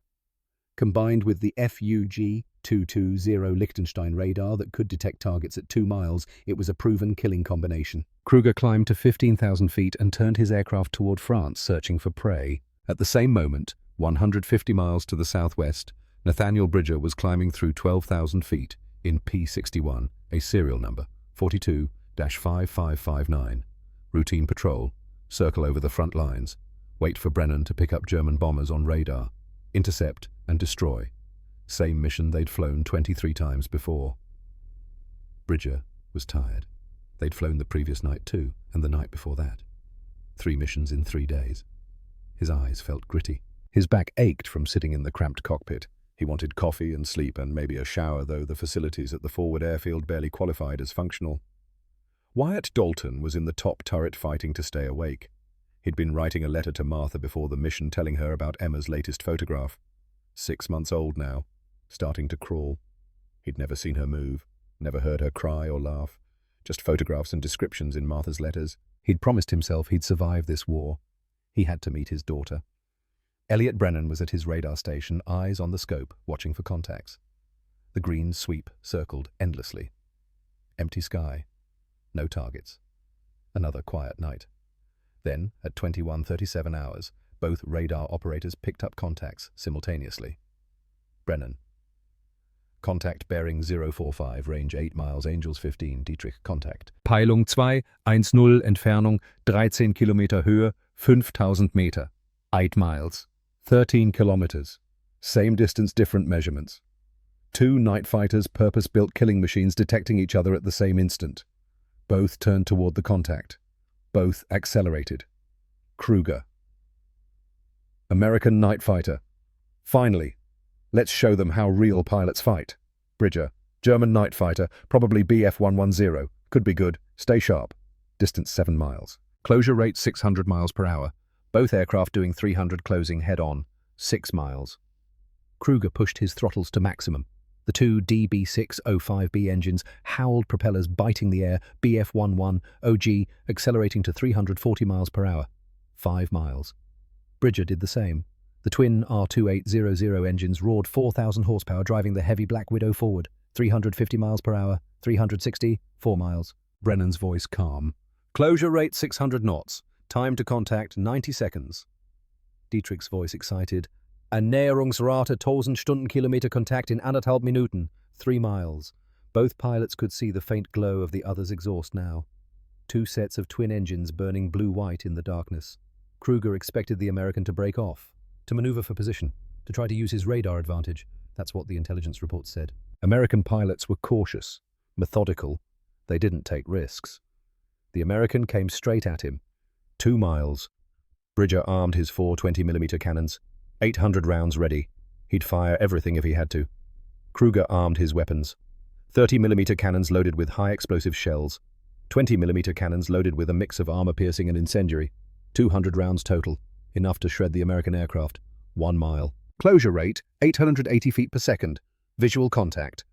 Combined with the FUG-220 Liechtenstein radar that could detect targets at 2 miles, it was a proven killing combination. Kruger climbed to 15,000 feet and turned his aircraft toward France, searching for prey. At the same moment, 150 miles to the southwest, Nathaniel Bridger was climbing through 12,000 feet in P-61, a serial number, 42-5559. Routine patrol, circle over the front lines, wait for Brennan to pick up German bombers on radar, intercept and destroy. Same mission they'd flown 23 times before. Bridger was tired. They'd flown the previous night too, and the night before that. 3 missions in 3 days. His eyes felt gritty. His back ached from sitting in the cramped cockpit. He wanted coffee and sleep and maybe a shower, though the facilities at the forward airfield barely qualified as functional. Wyatt Dalton was in the top turret fighting to stay awake. He'd been writing a letter to Martha before the mission telling her about Emma's latest photograph. 6 months old now, starting to crawl. He'd never seen her move, never heard her cry or laugh, just photographs and descriptions in Martha's letters. He'd promised himself he'd survive this war. He had to meet his daughter. Elliot Brennan was at his radar station, eyes on the scope, watching for contacts. The green sweep circled endlessly. Empty sky. No targets. Another quiet night. Then, at 21:37 hours, both radar operators picked up contacts simultaneously. Brennan. Contact bearing 045, range 8 miles, Angels 15, Dietrich, contact. Peilung 210, Entfernung 13 Kilometer Höhe, 5000 Meter. 8 miles. 13 kilometers. Same distance, different measurements. 2 night fighters, purpose-built killing machines detecting each other at the same instant. Both turned toward the contact. Both accelerated. Kruger. American night fighter. Finally. Let's show them how real pilots fight. Bridger. German night fighter, probably Bf-110. Could be good. Stay sharp. Distance 7 miles. Closure rate 600 miles per hour. Both aircraft doing 300 closing head-on. 6 miles. Kruger pushed his throttles to maximum. The 2 DB605B engines howled, propellers biting the air, Bf-11 OG accelerating to 340 miles per hour. 5 miles. Bridger did the same. The twin R2800 engines roared 4,000 horsepower, driving the heavy Black Widow forward. 350 miles per hour, 360, 4 miles. Brennan's voice calm. Closure rate 600 knots. Time to contact 90 seconds. Dietrich's voice excited. Annäherungsrate 1000 Stundenkilometer Kontakt in 1,5 Minuten. 3 miles. Both pilots could see the faint glow of the other's exhaust now. 2 sets of twin engines burning blue-white in the darkness. Kruger expected the American to break off, to maneuver for position, to try to use his radar advantage. That's what the intelligence report said. American pilots were cautious, methodical. They didn't take risks. The American came straight at him. 2 miles. Bridger armed his 4 20mm cannons. 800 rounds ready. He'd fire everything if he had to. Kruger armed his weapons. 30mm cannons loaded with high-explosive shells. 20mm cannons loaded with a mix of armor-piercing and incendiary. 200 rounds total. Enough to shred the American aircraft. 1 mile. Closure rate, 880 feet per second. Visual contact.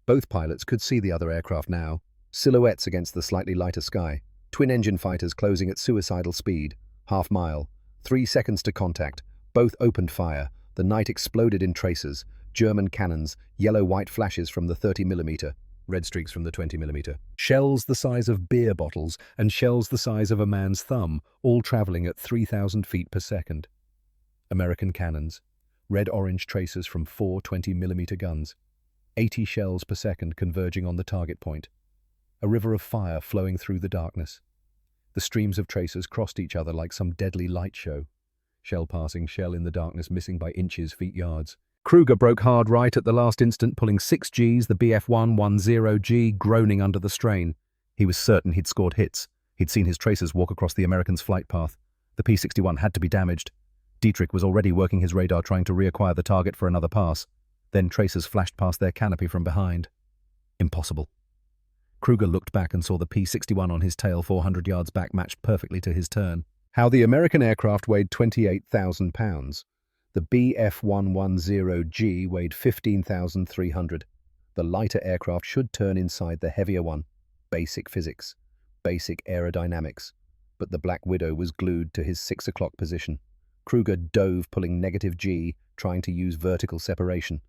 Both pilots could see the other aircraft now. Silhouettes against the slightly lighter sky. Twin-engine fighters closing at suicidal speed. Half mile. 3 seconds to contact. Both opened fire. The night exploded in tracers. German cannons, yellow-white flashes from the 30mm, red streaks from the 20mm. Shells the size of beer bottles and shells the size of a man's thumb, all traveling at 3,000 feet per second. American cannons, red-orange tracers from 4 20mm guns, 80 shells per second converging on the target point. A river of fire flowing through the darkness. The streams of tracers crossed each other like some deadly light show. Shell passing shell in the darkness, missing by inches, feet, yards. Kruger broke hard right at the last instant, pulling 6 Gs, the BF-110G groaning under the strain. He was certain he'd scored hits. He'd seen his tracers walk across the American's flight path. The P-61 had to be damaged. Dietrich was already working his radar, trying to reacquire the target for another pass. Then tracers flashed past their canopy from behind. Impossible. Kruger looked back and saw the P-61 on his tail 400 yards back, matched perfectly to his turn. How the American aircraft weighed 28,000 pounds. The BF-110G weighed 15,300. The lighter aircraft should turn inside the heavier one. Basic physics. Basic aerodynamics. But the Black Widow was glued to his 6 o'clock position. Kruger dove, pulling negative G, trying to use vertical separation.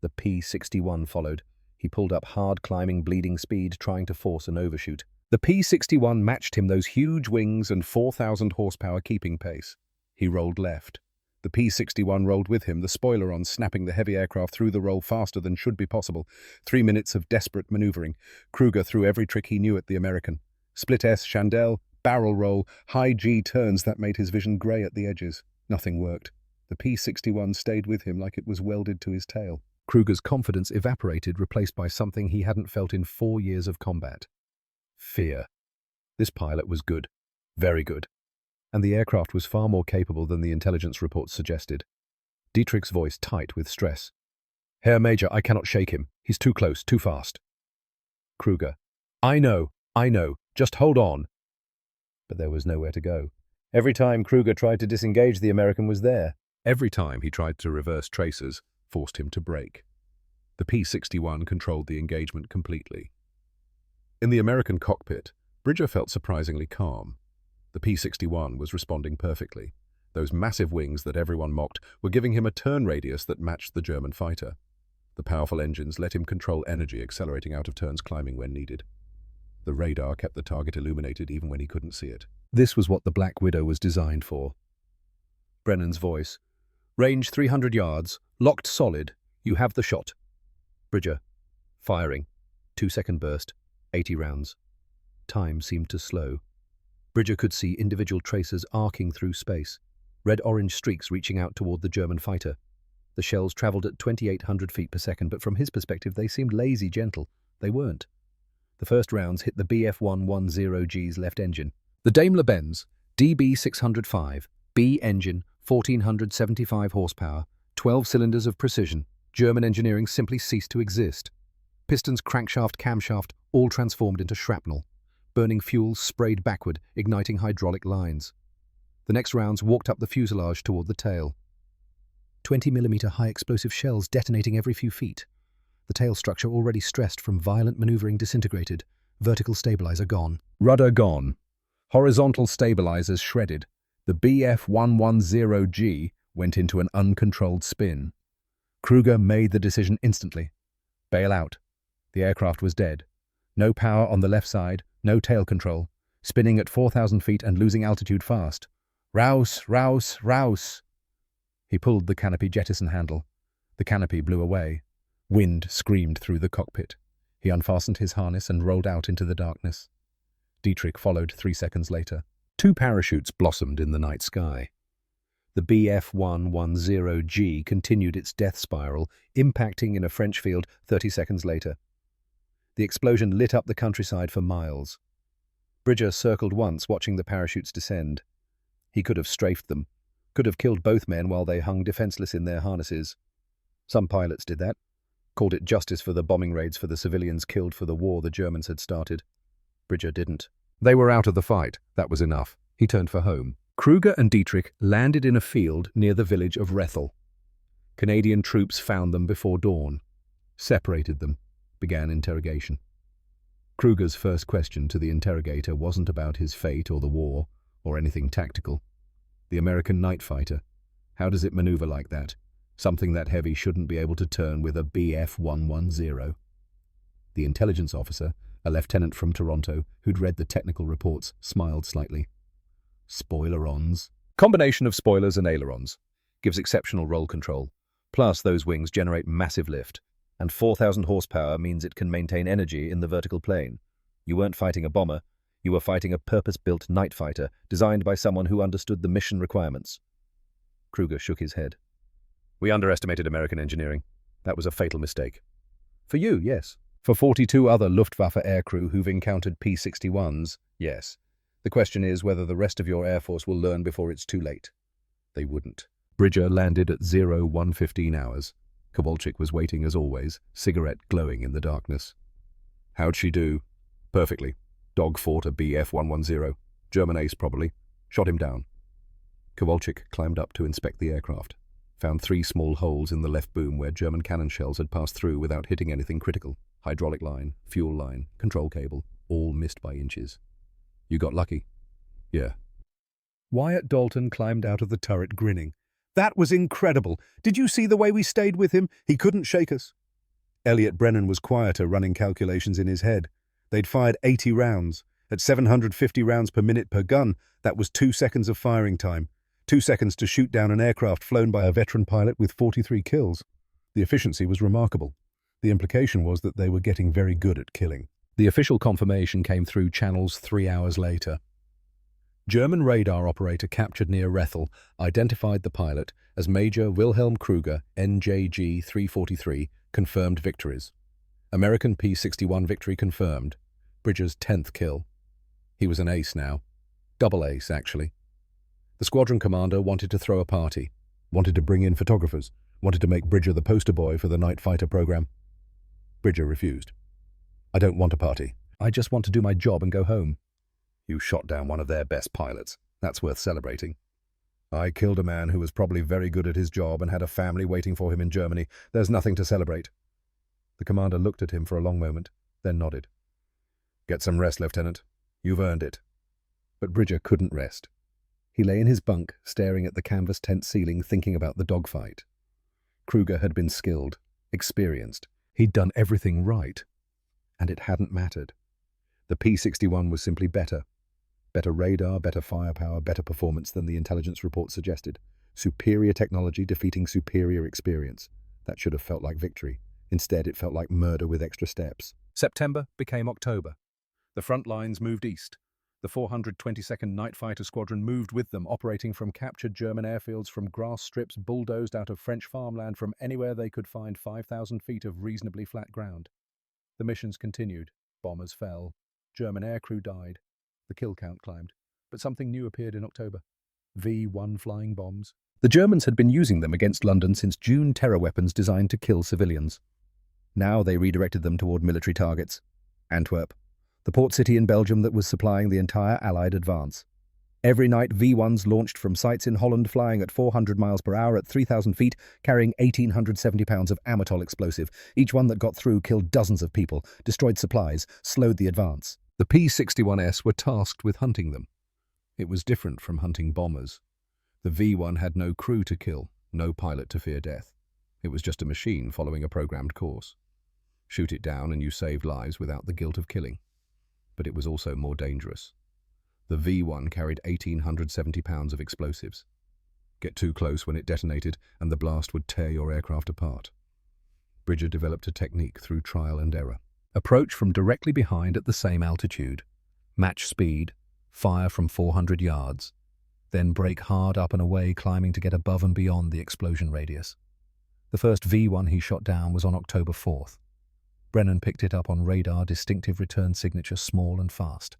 The P-61 followed. He pulled up hard, climbing, bleeding speed, trying to force an overshoot. The P-61 matched him, those huge wings and 4,000 horsepower keeping pace. He rolled left. The P-61 rolled with him, the spoiler on, snapping the heavy aircraft through the roll faster than should be possible. 3 minutes of desperate maneuvering. Kruger threw every trick he knew at the American. Split S, chandelle, barrel roll, high G turns that made his vision grey at the edges. Nothing worked. The P-61 stayed with him like it was welded to his tail. Kruger's confidence evaporated, replaced by something he hadn't felt in 4 years of combat. Fear. This pilot was good. Very good. And the aircraft was far more capable than the intelligence reports suggested. Dietrich's voice tight with stress. Herr Major, I cannot shake him. He's too close, too fast. Kruger. I know. Just hold on. But there was nowhere to go. Every time Kruger tried to disengage, the American was there. Every time he tried to reverse tracers, forced him to brake. The P-61 controlled the engagement completely. In the American cockpit, Bridger felt surprisingly calm. The P-61 was responding perfectly. Those massive wings that everyone mocked were giving him a turn radius that matched the German fighter. The powerful engines let him control energy, accelerating out of turns, climbing when needed. The radar kept the target illuminated even when he couldn't see it. This was what the Black Widow was designed for. Brennan's voice. Range 300 yards, locked solid. You have the shot. Bridger. Firing. 2-second burst. 80 rounds. Time seemed to slow. Bridger could see individual tracers arcing through space, red-orange streaks reaching out toward the German fighter. The shells traveled at 2,800 feet per second, but from his perspective they seemed lazy gentle. They weren't. The first rounds hit the BF-110G's left engine. The Daimler-Benz DB605 B engine, 1,475 horsepower, 12 cylinders of precision. German engineering simply ceased to exist. Pistons, crankshaft, camshaft, all transformed into shrapnel. Burning fuel sprayed backward, igniting hydraulic lines. The next rounds walked up the fuselage toward the tail. 20mm high-explosive shells detonating every few feet. The tail structure, already stressed from violent maneuvering, disintegrated. Vertical stabilizer gone. Rudder gone. Horizontal stabilizers shredded. The BF-110G went into an uncontrolled spin. Kruger made the decision instantly. Bail out. The aircraft was dead. No power on the left side, no tail control. Spinning at 4,000 feet and losing altitude fast. Rouse, rouse, rouse. He pulled the canopy jettison handle. The canopy blew away. Wind screamed through the cockpit. He unfastened his harness and rolled out into the darkness. Dietrich followed 3 seconds later. 2 parachutes blossomed in the night sky. The BF-110G continued its death spiral, impacting in a French field 30 seconds later. The explosion lit up the countryside for miles. Bridger circled once, watching the parachutes descend. He could have strafed them, could have killed both men while they hung defenseless in their harnesses. Some pilots did that, called it justice for the bombing raids for the civilians killed for the war the Germans had started. Bridger didn't. They were out of the fight. That was enough. He turned for home. Kruger and Dietrich landed in a field near the village of Rethel. Canadian troops found them before dawn, separated them, began interrogation. Kruger's first question to the interrogator wasn't about his fate or the war, or anything tactical. The American night fighter. How does it maneuver like that? Something that heavy shouldn't be able to turn with a BF-110. The intelligence officer, a lieutenant from Toronto, who'd read the technical reports, smiled slightly. Spoilerons. Combination of spoilers and ailerons. gives exceptional roll control. Plus, those wings generate massive lift, and 4,000 horsepower means it can maintain energy in the vertical plane. You weren't fighting a bomber, you were fighting a purpose-built night fighter designed by someone who understood the mission requirements. Kruger shook his head. We underestimated American engineering. That was a fatal mistake. For you, yes. For 42 other Luftwaffe aircrew who've encountered P-61s, yes. The question is whether the rest of your Air Force will learn before it's too late. They wouldn't. Bridger landed at 01:15 hours. Kowalczyk was waiting as always, cigarette glowing in the darkness. How'd she do? Perfectly. Dog fought a Bf-110. German ace, probably. Shot him down. Kowalczyk climbed up to inspect the aircraft. Found 3 small holes in the left boom where German cannon shells had passed through without hitting anything critical. Hydraulic line, fuel line, control cable, all missed by inches. You got lucky. Yeah. Wyatt Dalton climbed out of the turret grinning. That was incredible. Did you see the way we stayed with him? He couldn't shake us. Elliot Brennan was quieter, running calculations in his head. They'd fired 80 rounds. At 750 rounds per minute per gun, that was 2 seconds of firing time. 2 seconds to shoot down an aircraft flown by a veteran pilot with 43 kills. The efficiency was remarkable. The implication was that they were getting very good at killing. The official confirmation came through channels 3 hours later. German radar operator captured near Rethel identified the pilot as Major Wilhelm Kruger, NJG 343, confirmed victories. American P-61 victory confirmed. Bridger's 10th kill. He was an ace now. Double ace, actually. The squadron commander wanted to throw a party, wanted to bring in photographers, wanted to make Bridger the poster boy for the night fighter program. Bridger refused. I don't want a party. I just want to do my job and go home. You shot down one of their best pilots. That's worth celebrating. I killed a man who was probably very good at his job and had a family waiting for him in Germany. There's nothing to celebrate. The commander looked at him for a long moment, then nodded. Get some rest, Lieutenant. You've earned it. But Bridger couldn't rest. He lay in his bunk, staring at the canvas tent ceiling, thinking about the dogfight. Kruger had been skilled, experienced. He'd done everything right. And it hadn't mattered. The P-61 was simply better. Better radar, better firepower, better performance than the intelligence report suggested. Superior technology defeating superior experience. That should have felt like victory. Instead, it felt like murder with extra steps. September became October. The front lines moved east. The 422nd Night Fighter Squadron moved with them, operating from captured German airfields, from grass strips bulldozed out of French farmland, from anywhere they could find 5,000 feet of reasonably flat ground. The missions continued. Bombers fell. German aircrew died. The kill count climbed. But something new appeared in October. V-1 flying bombs. The Germans had been using them against London since June, terror weapons designed to kill civilians. Now they redirected them toward military targets. Antwerp, the port city in Belgium that was supplying the entire Allied advance. Every night, V-1s launched from sites in Holland, flying at 400 miles per hour at 3,000 feet, carrying 1,870 pounds of Amatol explosive. Each one that got through killed dozens of people, destroyed supplies, slowed the advance. The P-61s were tasked with hunting them. It was different from hunting bombers. The V-1 had no crew to kill, no pilot to fear death. It was just a machine following a programmed course. Shoot it down and you saved lives without the guilt of killing. But it was also more dangerous. The V-1 carried 1,870 pounds of explosives. Get too close when it detonated and the blast would tear your aircraft apart. Bridger developed a technique through trial and error. Approach from directly behind at the same altitude. Match speed. Fire from 400 yards. Then brake hard up and away, climbing to get above and beyond the explosion radius. The first V-1 he shot down was on October 4th. Brennan picked it up on radar, distinctive return signature, small and fast.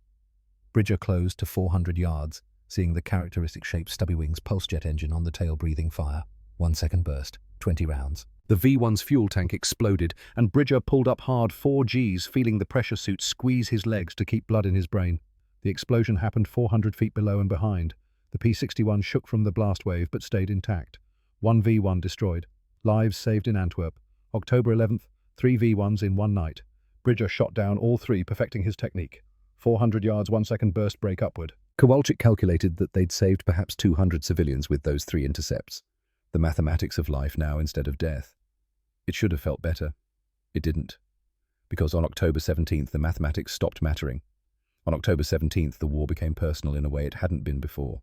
Bridger closed to 400 yards, seeing the characteristic shaped stubby wings pulse jet engine on the tail breathing fire. 1 second burst, 20 rounds. The V-1's fuel tank exploded, and Bridger pulled up hard 4 Gs, feeling the pressure suit squeeze his legs to keep blood in his brain. The explosion happened 400 feet below and behind. The P-61 shook from the blast wave but stayed intact. 1 V-1 destroyed. Lives saved in Antwerp. October 11th, 3 V-1s in one night. Bridger shot down all 3, perfecting his technique. 400 yards, 1 second burst break upward. Kowalczyk calculated that they'd saved perhaps 200 civilians with those 3 intercepts. The mathematics of life now instead of death. It should have felt better. It didn't. Because on October 17th, the mathematics stopped mattering. On October 17th, the war became personal in a way it hadn't been before.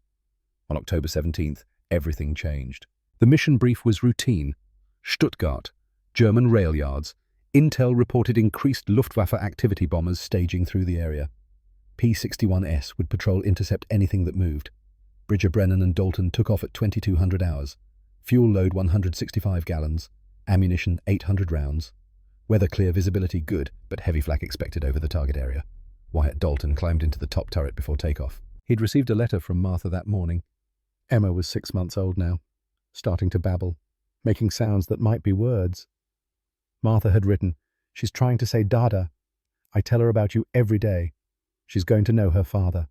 On October 17th, everything changed. The mission brief was routine. Stuttgart, German rail yards. Intel reported increased Luftwaffe activity bombers staging through the area. P-61S would patrol intercept anything that moved. Bridger, Brennan and Dalton took off at 2200 hours. Fuel load 165 gallons. Ammunition 800 rounds. Weather clear, visibility good, but heavy flak expected over the target area. Wyatt Dalton climbed into the top turret before takeoff. He'd received a letter from Martha that morning. Emma was 6 months old now, starting to babble, making sounds that might be words. Martha had written, "She's trying to say Dada. I tell her about you every day. She's going to know her father."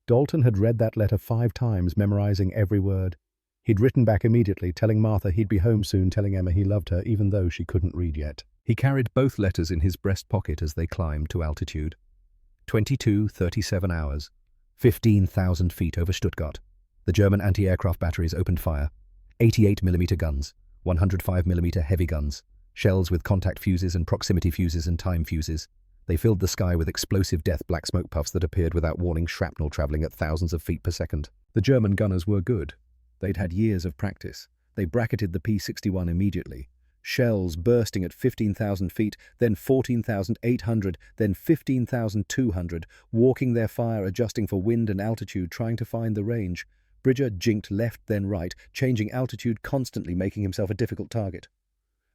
Dalton had read that letter 5 times, memorizing every word. He'd written back immediately, telling Martha he'd be home soon, telling Emma he loved her, even though she couldn't read yet. He carried both letters in his breast pocket as they climbed to altitude. 22:37 hours, 15,000 feet over Stuttgart. The German anti-aircraft batteries opened fire. 88mm guns, 105mm heavy guns, shells with contact fuses and proximity fuses and time fuses. They filled the sky with explosive death black smoke puffs that appeared without warning, shrapnel traveling at thousands of feet per second. The German gunners were good. They'd had years of practice. They bracketed the P-61 immediately. Shells bursting at 15,000 feet, then 14,800, then 15,200, walking their fire, adjusting for wind and altitude, trying to find the range. Bridger jinked left then right, changing altitude constantly, making himself a difficult target.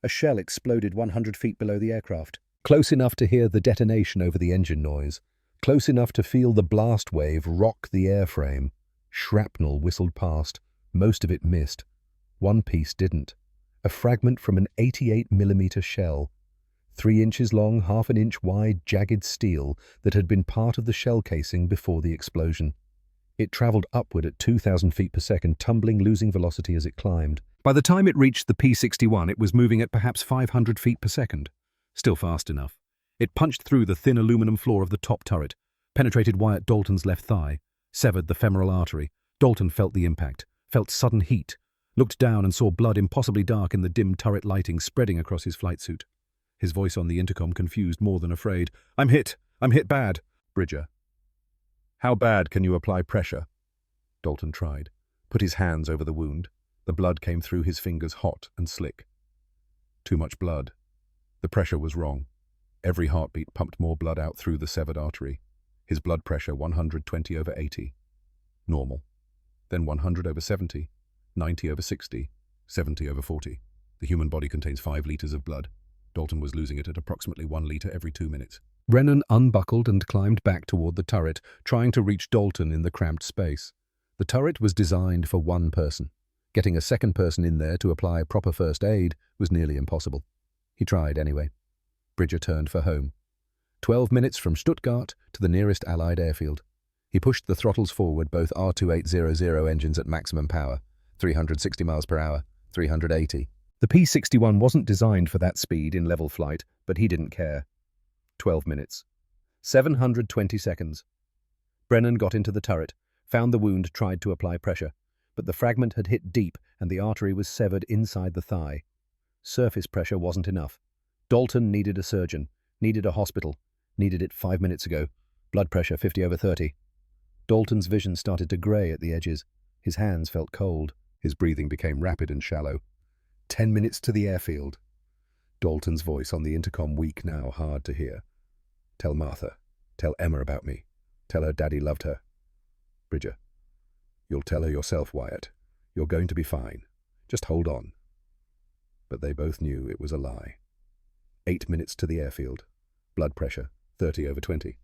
A shell exploded 100 feet below the aircraft. Close enough to hear the detonation over the engine noise. Close enough to feel the blast wave rock the airframe. Shrapnel whistled past. Most of it missed. One piece didn't. A fragment from an 88mm shell. 3 inches long, half an inch wide, jagged steel that had been part of the shell casing before the explosion. It traveled upward at 2,000 feet per second, tumbling, losing velocity as it climbed. By the time it reached the P-61, it was moving at perhaps 500 feet per second. Still fast enough. It punched through the thin aluminum floor of the top turret, penetrated Wyatt Dalton's left thigh, severed the femoral artery. Dalton felt the impact, felt sudden heat, looked down and saw blood impossibly dark in the dim turret lighting spreading across his flight suit. His voice on the intercom confused more than afraid. I'm hit bad." Bridger. "How bad can you apply pressure?" Dalton tried, put his hands over the wound. The blood came through his fingers hot and slick. Too much blood. The pressure was wrong. Every heartbeat pumped more blood out through the severed artery. His blood pressure 120/80. Normal. Then 100/70. 90/60, 70/40. The human body contains 5 liters of blood. Dalton was losing it at approximately 1 liter every 2 minutes. Brennan unbuckled and climbed back toward the turret, trying to reach Dalton in the cramped space. The turret was designed for one person. Getting a second person in there to apply proper first aid was nearly impossible. He tried anyway. Bridger turned for home. 12 minutes from Stuttgart to the nearest Allied airfield. He pushed the throttles forward, both R2800 engines at maximum power. 360 miles per hour, 380. The P-61 wasn't designed for that speed in level flight, but he didn't care. 12 minutes. 720 seconds. Brennan got into the turret, found the wound, tried to apply pressure, but the fragment had hit deep and the artery was severed inside the thigh. Surface pressure wasn't enough. Dalton needed a surgeon, needed a hospital, needed it 5 minutes ago. Blood pressure 50/30. Dalton's vision started to grey at the edges. His hands felt cold. His breathing became rapid and shallow. 10 minutes to the airfield. Dalton's voice on the intercom, weak now, hard to hear. "Tell Martha. Tell Emma about me. Tell her Daddy loved her." Bridger. "You'll tell her yourself, Wyatt. You're going to be fine. Just hold on." But they both knew it was a lie. 8 minutes to the airfield. Blood pressure 30/20.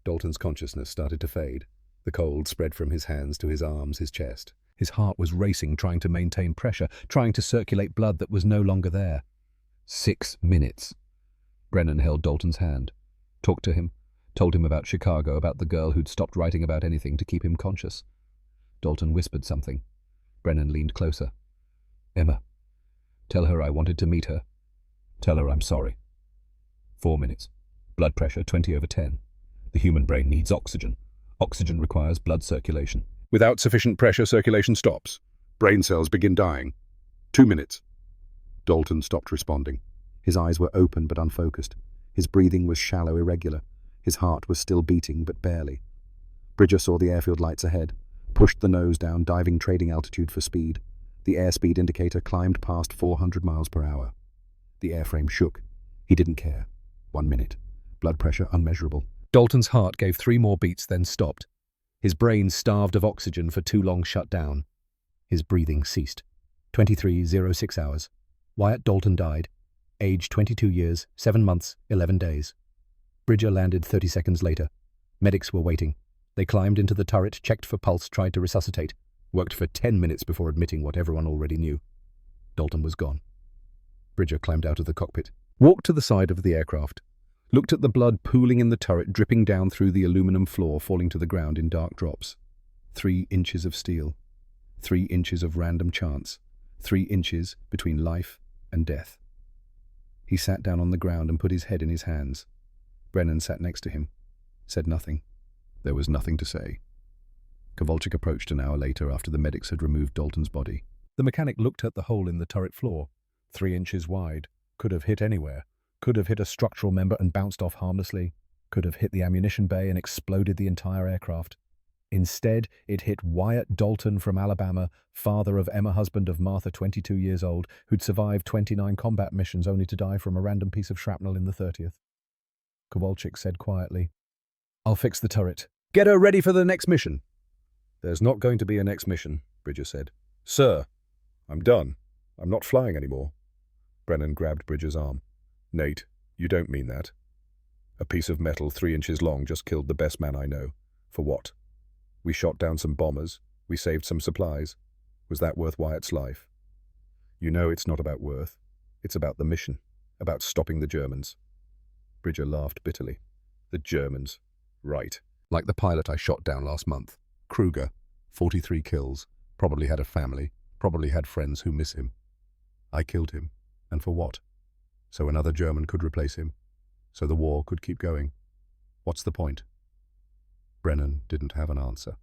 Dalton's consciousness started to fade. The cold spread from his hands to his arms, his chest. His heart was racing, trying to maintain pressure, trying to circulate blood that was no longer there. 6 minutes. Brennan held Dalton's hand, talked to him, told him about Chicago, about the girl who'd stopped writing about anything to keep him conscious. Dalton whispered something. Brennan leaned closer. "Emma, tell her I wanted to meet her. Tell her I'm sorry." 4 minutes. Blood pressure 20/10. The human brain needs oxygen. Oxygen requires blood circulation. Without sufficient pressure, circulation stops. Brain cells begin dying. 2 minutes. Dalton stopped responding. His eyes were open but unfocused. His breathing was shallow, irregular. His heart was still beating, but barely. Bridger saw the airfield lights ahead, pushed the nose down, diving trading altitude for speed. The airspeed indicator climbed past 400 miles per hour. The airframe shook. He didn't care. 1 minute. Blood pressure unmeasurable. Dalton's heart gave 3 more beats, then stopped. His brain, starved of oxygen for too long, shut down. His breathing ceased. 23:06 hours. Wyatt Dalton died. Age 22 years, 7 months, 11 days. Bridger landed 30 seconds later. Medics were waiting. They climbed into the turret, checked for pulse, tried to resuscitate. Worked for 10 minutes before admitting what everyone already knew. Dalton was gone. Bridger climbed out of the cockpit, walked to the side of the aircraft, looked at the blood pooling in the turret, dripping down through the aluminum floor, falling to the ground in dark drops. 3 inches of steel. 3 inches of random chance. 3 inches between life and death. He sat down on the ground and put his head in his hands. Brennan sat next to him, said nothing. There was nothing to say. Kowalczyk approached an hour later after the medics had removed Dalton's body. The mechanic looked at the hole in the turret floor. 3 inches wide. Could have hit anywhere. Could have hit a structural member and bounced off harmlessly. Could have hit the ammunition bay and exploded the entire aircraft. Instead, it hit Wyatt Dalton from Alabama, father of Emma, husband of Martha, 22 years old, who'd survived 29 combat missions only to die from a random piece of shrapnel in the 30th. Kowalczyk said quietly, "I'll fix the turret. Get her ready for the next mission." "There's not going to be a next mission," Bridger said. "Sir, I'm done. I'm not flying anymore." Brennan grabbed Bridger's arm. "Nate, you don't mean that. A piece of metal 3 inches long just killed the best man I know. For what? We shot down some bombers. We saved some supplies. Was that worth Wyatt's life?" "You know it's not about worth. It's about the mission. About stopping the Germans." Bridger laughed bitterly. "The Germans. Right. Like the pilot I shot down last month. Kruger. 43 kills. Probably had a family. Probably had friends who miss him. I killed him. And for what? So another German could replace him. So the war could keep going. What's the point?" Brennan didn't have an answer.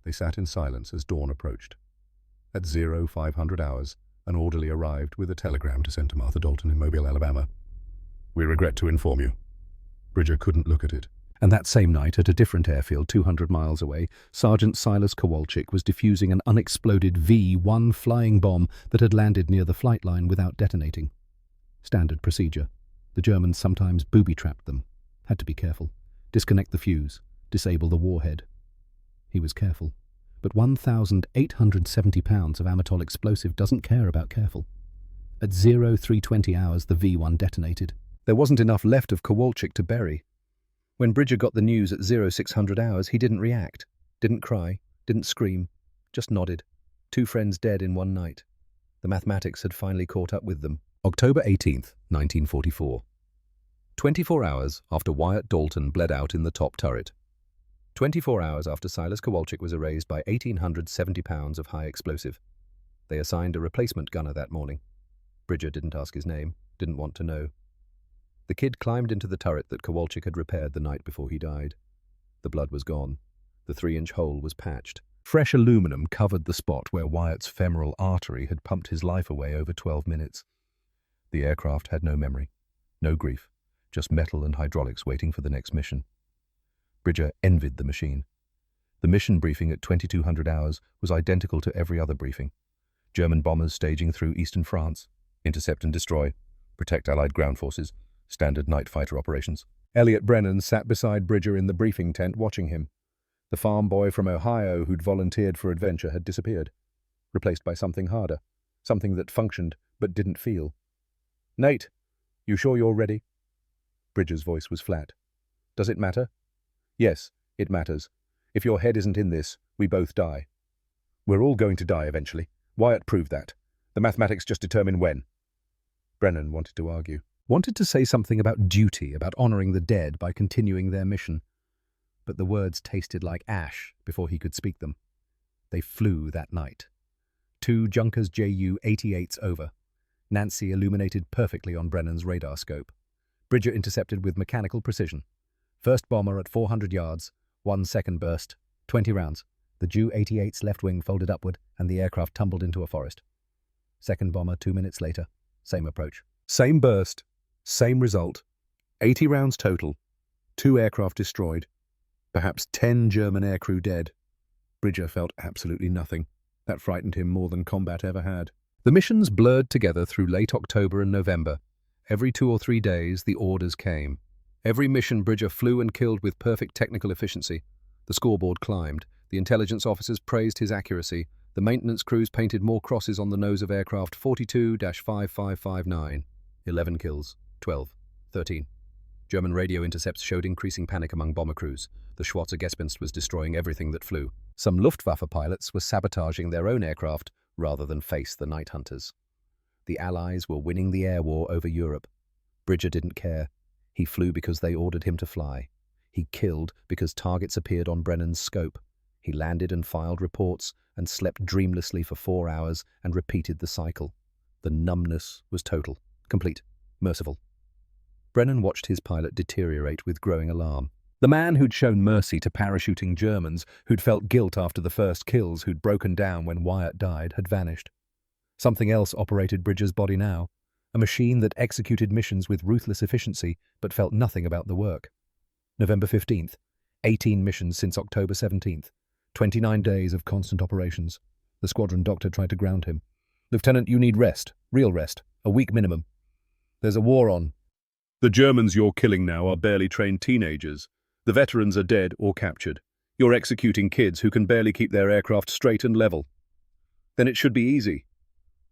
They sat in silence as dawn approached. At 0500 hours, an orderly arrived with a telegram to send to Martha Dalton in Mobile, Alabama. "We regret to inform you." Bridger couldn't look at it. And that same night, at a different airfield 200 miles away, Sergeant Silas Kowalczyk was defusing an unexploded V-1 flying bomb that had landed near the flight line without detonating. Standard procedure. The Germans sometimes booby-trapped them. Had to be careful. Disconnect the fuse. Disable the warhead. He was careful. But 1,870 pounds of Amatol explosive doesn't care about careful. At 0320 hours, the V-1 detonated. There wasn't enough left of Kowalczyk to bury. When Bridger got the news at 0600 hours, he didn't react, didn't cry, didn't scream, just nodded. 2 friends dead in one night. The mathematics had finally caught up with them. October 18th, 1944. 24 hours after Wyatt Dalton bled out in the top turret. 24 hours after Silas Kowalczyk was erased by 1,870 pounds of high explosive. They assigned a replacement gunner that morning. Bridger didn't ask his name, didn't want to know. The kid climbed into the turret that Kowalczyk had repaired the night before he died. The blood was gone. The 3-inch hole was patched. Fresh aluminum covered the spot where Wyatt's femoral artery had pumped his life away over 12 minutes. The aircraft had no memory, no grief, just metal and hydraulics waiting for the next mission. Bridger envied the machine. The mission briefing at 2200 hours was identical to every other briefing. German bombers staging through eastern France. Intercept and destroy. Protect Allied ground forces. Standard night fighter operations. Elliot Brennan sat beside Bridger in the briefing tent watching him. The farm boy from Ohio who'd volunteered for adventure had disappeared, replaced by something harder, something that functioned but didn't feel. "Nate, you sure you're ready?" Bridger's voice was flat. "Does it matter?" "Yes, it matters. If your head isn't in this, we both die." "We're all going to die eventually. Wyatt proved that. The mathematics just determine when." Brennan wanted to argue. Wanted to say something about duty, about honoring the dead by continuing their mission. But the words tasted like ash before he could speak them. They flew that night. 2 Junkers Ju-88s over. Nancy illuminated perfectly on Brennan's radar scope. Bridger intercepted with mechanical precision. First bomber at 400 yards, 1 second burst, 20 rounds. The Ju-88's left wing folded upward and the aircraft tumbled into a forest. Second bomber 2 minutes later, same approach. Same burst. Same result. 80 rounds total. 2 aircraft destroyed. Perhaps 10 German aircrew dead. Bridger felt absolutely nothing. That frightened him more than combat ever had. The missions blurred together through late October and November. Every 2 or 3 days, the orders came. Every mission Bridger flew and killed with perfect technical efficiency. The scoreboard climbed. The intelligence officers praised his accuracy. The maintenance crews painted more crosses on the nose of aircraft 42-5559. 11 kills, 12, 13. German radio intercepts showed increasing panic among bomber crews. The Schwarzer Gespenst was destroying everything that flew. Some Luftwaffe pilots were sabotaging their own aircraft rather than face the night hunters. The Allies were winning the air war over Europe. Bridger didn't care. He flew because they ordered him to fly. He killed because targets appeared on Brennan's scope. He landed and filed reports and slept dreamlessly for 4 hours and repeated the cycle. The numbness was total, complete, merciful. Brennan watched his pilot deteriorate with growing alarm. The man who'd shown mercy to parachuting Germans, who'd felt guilt after the first kills, who'd broken down when Wyatt died, had vanished. Something else operated Bridger's body now, a machine that executed missions with ruthless efficiency but felt nothing about the work. November 15th, 18 missions since October 17th, 29 days of constant operations. The squadron doctor tried to ground him. "Lieutenant, you need rest, real rest, a week minimum. There's a war on. The Germans you're killing now are barely trained teenagers. The veterans are dead or captured. You're executing kids who can barely keep their aircraft straight and level. Then it should be easy."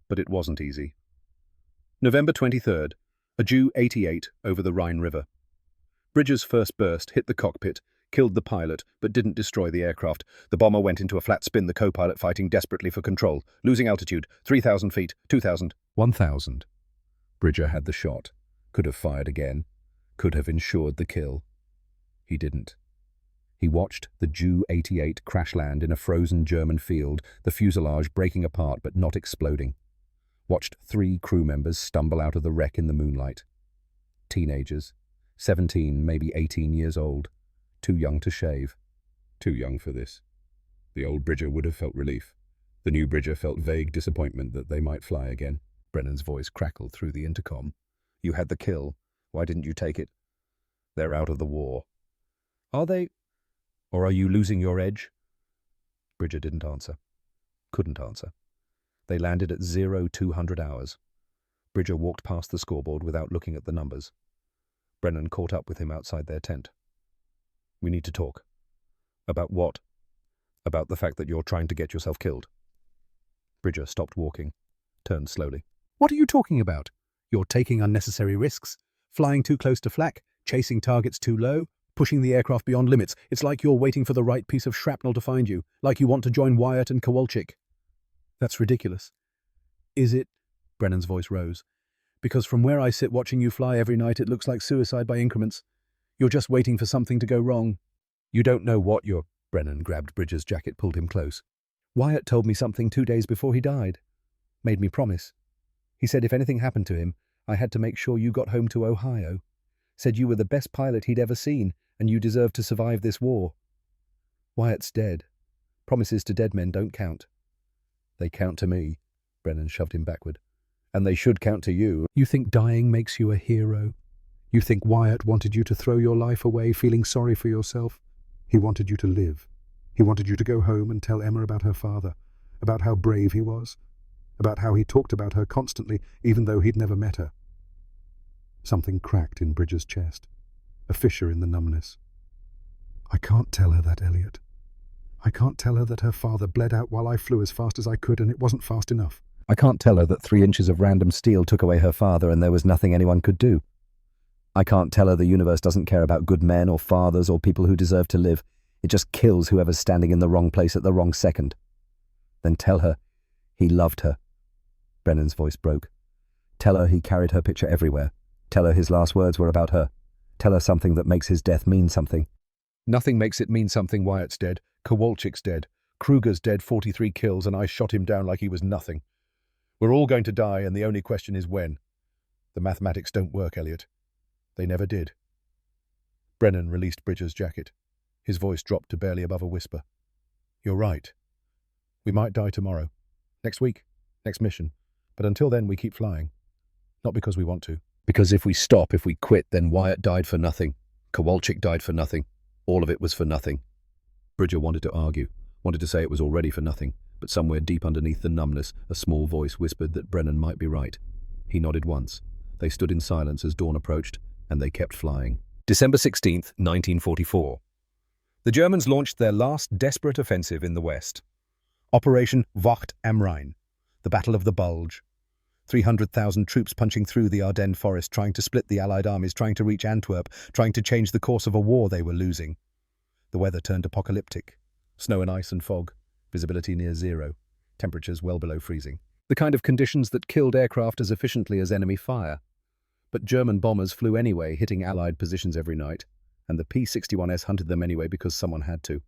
But it wasn't easy. November 23rd, a Ju-88 over the Rhine River. Bridger's first burst hit the cockpit, killed the pilot, but didn't destroy the aircraft. The bomber went into a flat spin, the co-pilot fighting desperately for control, losing altitude, 3,000 feet, 2,000, 1,000. Bridger had the shot, could have fired again, could have ensured the kill. He didn't. He watched the Ju-88 crash land in a frozen German field, the fuselage breaking apart but not exploding. Watched 3 crew members stumble out of the wreck in the moonlight. Teenagers, 17, maybe 18 years old, too young to shave. Too young for this. The old Bridger would have felt relief. The new Bridger felt vague disappointment that they might fly again. Brennan's voice crackled through the intercom. "You had the kill. Why didn't you take it? They're out of the war." "Are they? Or are you losing your edge?" Bridger didn't answer. Couldn't answer. They landed at 0200 hours. Bridger walked past the scoreboard without looking at the numbers. Brennan caught up with him outside their tent. "We need to talk." "About what?" "About the fact that you're trying to get yourself killed." Bridger stopped walking, turned slowly. "What are you talking about? You're taking unnecessary risks, flying too close to flak, chasing targets too low, pushing the aircraft beyond limits. It's like you're waiting for the right piece of shrapnel to find you, like you want to join Wyatt and Kowalczyk." "That's ridiculous." "Is it?" Brennan's voice rose. "Because from where I sit watching you fly every night, it looks like suicide by increments. You're just waiting for something to go wrong." "You don't know what you're—" Brennan grabbed Bridger's jacket, pulled him close. "Wyatt told me something 2 days before he died. Made me promise. He said if anything happened to him, I had to make sure you got home to Ohio. Said you were the best pilot he'd ever seen, and you deserved to survive this war. Wyatt's dead. Promises to dead men don't count." "They count to me." Brennan shoved him backward. "And they should count to you." "You think dying makes you a hero? You think Wyatt wanted you to throw your life away feeling sorry for yourself? He wanted you to live. He wanted you to go home and tell Emma about her father, about how brave he was, about how he talked about her constantly, even though he'd never met her." Something cracked in Bridger's chest, a fissure in the numbness. "I can't tell her that, Elliot. I can't tell her that her father bled out while I flew as fast as I could and it wasn't fast enough. I can't tell her that 3 inches of random steel took away her father and there was nothing anyone could do. I can't tell her the universe doesn't care about good men or fathers or people who deserve to live. It just kills whoever's standing in the wrong place at the wrong second. Then tell her he loved her." Brennan's voice broke. "Tell her he carried her picture everywhere. Tell her his last words were about her. Tell her something that makes his death mean something." "Nothing makes it mean something. Wyatt's dead. Kowalczyk's dead. Kruger's dead, 43 kills, and I shot him down like he was nothing. We're all going to die, and the only question is when. The mathematics don't work, Elliot. They never did." Brennan released Bridger's jacket. His voice dropped to barely above a whisper. "You're right. We might die tomorrow. Next week. Next mission. But until then, we keep flying. Not because we want to. Because if we stop, if we quit, then Wyatt died for nothing. Kowalczyk died for nothing. All of it was for nothing." Bridger wanted to argue, wanted to say it was already for nothing, But somewhere deep underneath the numbness, a small voice whispered that Brennan might be right. He nodded once. They stood in silence as dawn approached, and they kept flying. December 16th, 1944. The Germans launched their last desperate offensive in the West. Operation Wacht am Rhein, the Battle of the Bulge. 300,000 troops punching through the Ardennes forest, trying to split the Allied armies, trying to reach Antwerp, trying to change the course of a war they were losing. The weather turned apocalyptic. Snow and ice and fog, visibility near zero, temperatures well below freezing. The kind of conditions that killed aircraft as efficiently as enemy fire. But German bombers flew anyway, hitting Allied positions every night, and the P-61s hunted them anyway because someone had to.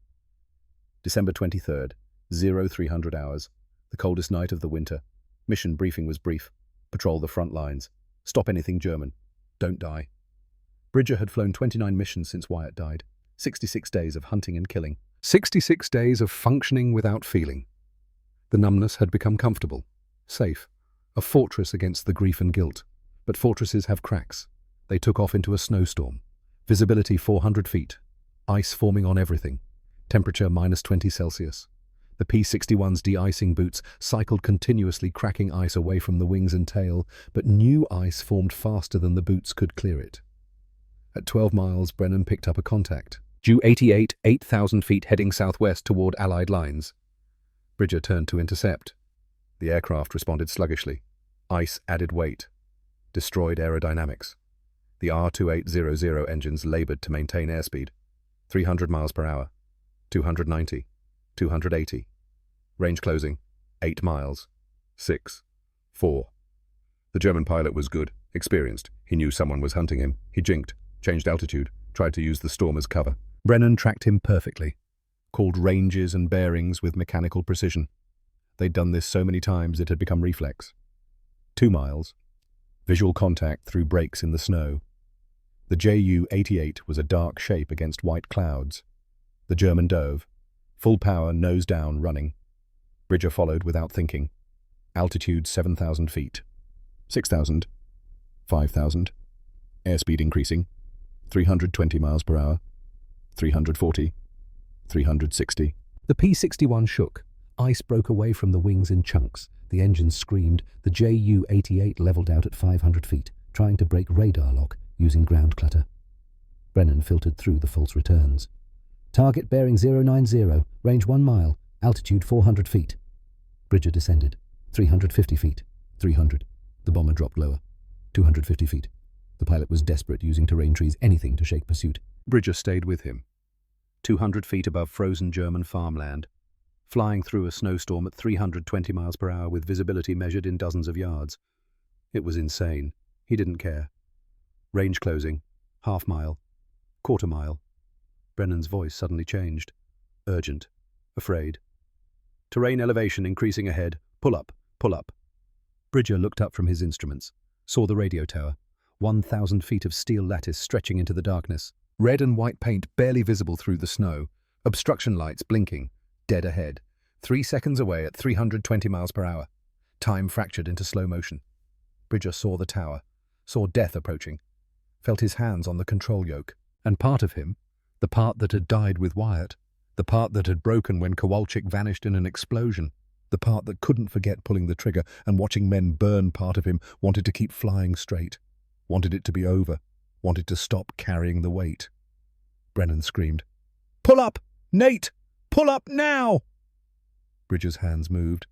December 23rd, 0300 hours, the coldest night of the winter. Mission briefing was brief. Patrol the front lines. Stop anything German. Don't die. Bridger had flown 29 missions since Wyatt died. 66 days of hunting and killing. 66 days of functioning without feeling. The numbness had become comfortable, safe, a fortress against the grief and guilt. But fortresses have cracks. They took off into a snowstorm. Visibility 400 feet. Ice forming on everything. Temperature -20 Celsius. The P-61's de-icing boots cycled continuously, cracking ice away from the wings and tail, but new ice formed faster than the boots could clear it. At 12 miles, Brennan picked up a contact. Ju-88, 8,000 feet heading southwest toward Allied lines. Bridger turned to intercept. The aircraft responded sluggishly. Ice added weight. Destroyed aerodynamics. The R-2800 engines labored to maintain airspeed. 300 miles per hour. 290. 280. Range closing. 8 miles. 6. 4. The German pilot was good, experienced. He knew someone was hunting him. He jinked, changed altitude, tried to use the storm as cover. Brennan tracked him perfectly. Called ranges and bearings with mechanical precision. They'd done this so many times it had become reflex. 2 miles. Visual contact through breaks in the snow. The Ju-88 was a dark shape against white clouds. The German dove. Full power, nose down, running. Bridger followed without thinking. Altitude 7,000 feet. 6,000. 5,000. Airspeed increasing. 320 miles per hour. 340. 360. The P-61 shook. Ice broke away from the wings in chunks. The engines screamed. The Ju-88 leveled out at 500 feet, trying to break radar lock using ground clutter. Brennan filtered through the false returns. Target bearing 090, range 1 mile, altitude 400 feet. Bridger descended. 350 feet. 300. The bomber dropped lower. 250 feet. The pilot was desperate, using terrain trees, anything to shake pursuit. Bridger stayed with him. 200 feet above frozen German farmland, flying through a snowstorm at 320 miles per hour with visibility measured in dozens of yards. It was insane. He didn't care. Range closing. Half mile. Quarter mile. Brennan's voice suddenly changed. Urgent. Afraid. Terrain elevation increasing ahead. Pull up. Pull up. Bridger looked up from his instruments. Saw the radio tower. 1,000 feet of steel lattice stretching into the darkness. Red and white paint barely visible through the snow. Obstruction lights blinking. Dead ahead. 3 seconds away at 320 miles per hour. Time fractured into slow motion. Bridger saw the tower. Saw death approaching. Felt his hands on the control yoke. And part of him, the part that had died with Wyatt, the part that had broken when Kowalczyk vanished in an explosion, the part that couldn't forget pulling the trigger and watching men burn, part of him wanted to keep flying straight, wanted it to be over, wanted to stop carrying the weight. Brennan screamed, "Pull up! Nate! Pull up now!" Bridger's hands moved,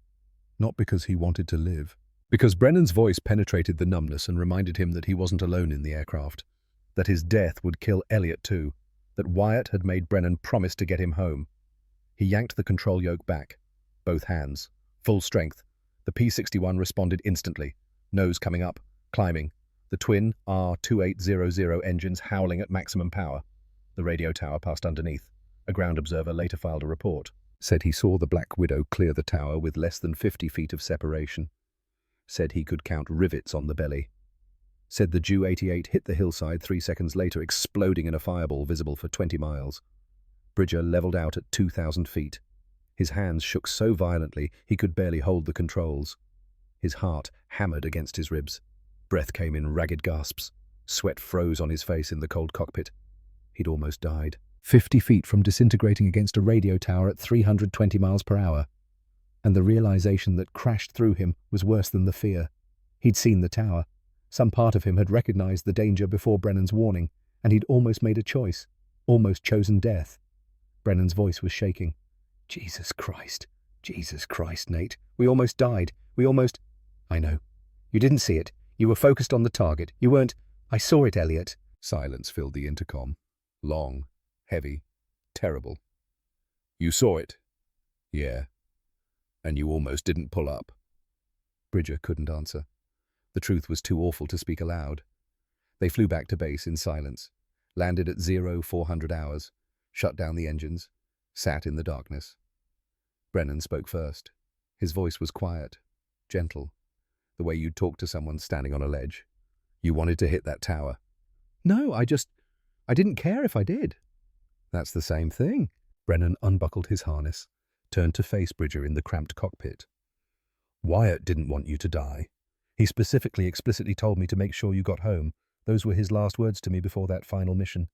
not because he wanted to live, because Brennan's voice penetrated the numbness and reminded him that he wasn't alone in the aircraft, that his death would kill Elliot too, that Wyatt had made Brennan promise to get him home. He yanked the control yoke back, both hands, full strength. The P-61 responded instantly, nose coming up, climbing, the twin R-2800 engines howling at maximum power. The radio tower passed underneath. A ground observer later filed a report. Said he saw the Black Widow clear the tower with less than 50 feet of separation. Said he could count rivets on the belly. Said the Ju-88 hit the hillside 3 seconds later, exploding in a fireball visible for 20 miles. Bridger leveled out at 2,000 feet. His hands shook so violently he could barely hold the controls. His heart hammered against his ribs. Breath came in ragged gasps. Sweat froze on his face in the cold cockpit. He'd almost died. 50 feet from disintegrating against a radio tower at 320 miles per hour. And the realization that crashed through him was worse than the fear. He'd seen the tower. Some part of him had recognized the danger before Brennan's warning, and he'd almost made a choice, almost chosen death. Brennan's voice was shaking. Jesus Christ, Nate. We almost died. I know. You didn't see it. You were focused on the target. You weren't. I saw it, Elliot. Silence filled the intercom. Long, heavy, terrible. You saw it? Yeah. And you almost didn't pull up. Bridger couldn't answer. The truth was too awful to speak aloud. They flew back to base in silence, landed at 0400 hours, shut down the engines, sat in the darkness. Brennan spoke first. His voice was quiet, gentle, the way you'd talk to someone standing on a ledge. You wanted to hit that tower. No, I didn't care if I did. That's the same thing. Brennan unbuckled his harness, turned to face Bridger in the cramped cockpit. Wyatt didn't want you to die. He explicitly told me to make sure you got home. Those were his last words to me before that final mission.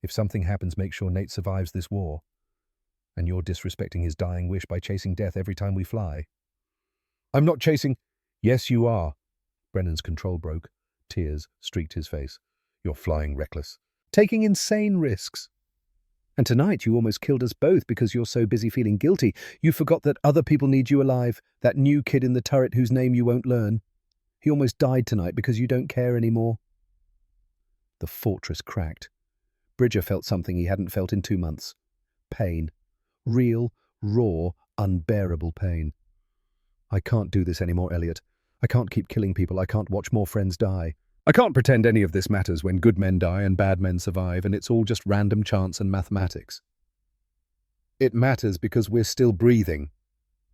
If something happens, make sure Nate survives this war. And you're disrespecting his dying wish by chasing death every time we fly. I'm not chasing. Yes, you are. Brennan's control broke. Tears streaked his face. You're flying reckless. Taking insane risks. And tonight you almost killed us both because you're so busy feeling guilty. You forgot that other people need you alive, that new kid in the turret whose name you won't learn. He almost died tonight because you don't care anymore. The fortress cracked. Bridger felt something he hadn't felt in 2 months. Pain. Real, raw, unbearable pain. I can't do this anymore, Elliot. I can't keep killing people. I can't watch more friends die. I can't pretend any of this matters when good men die and bad men survive, and it's all just random chance and mathematics. It matters because we're still breathing.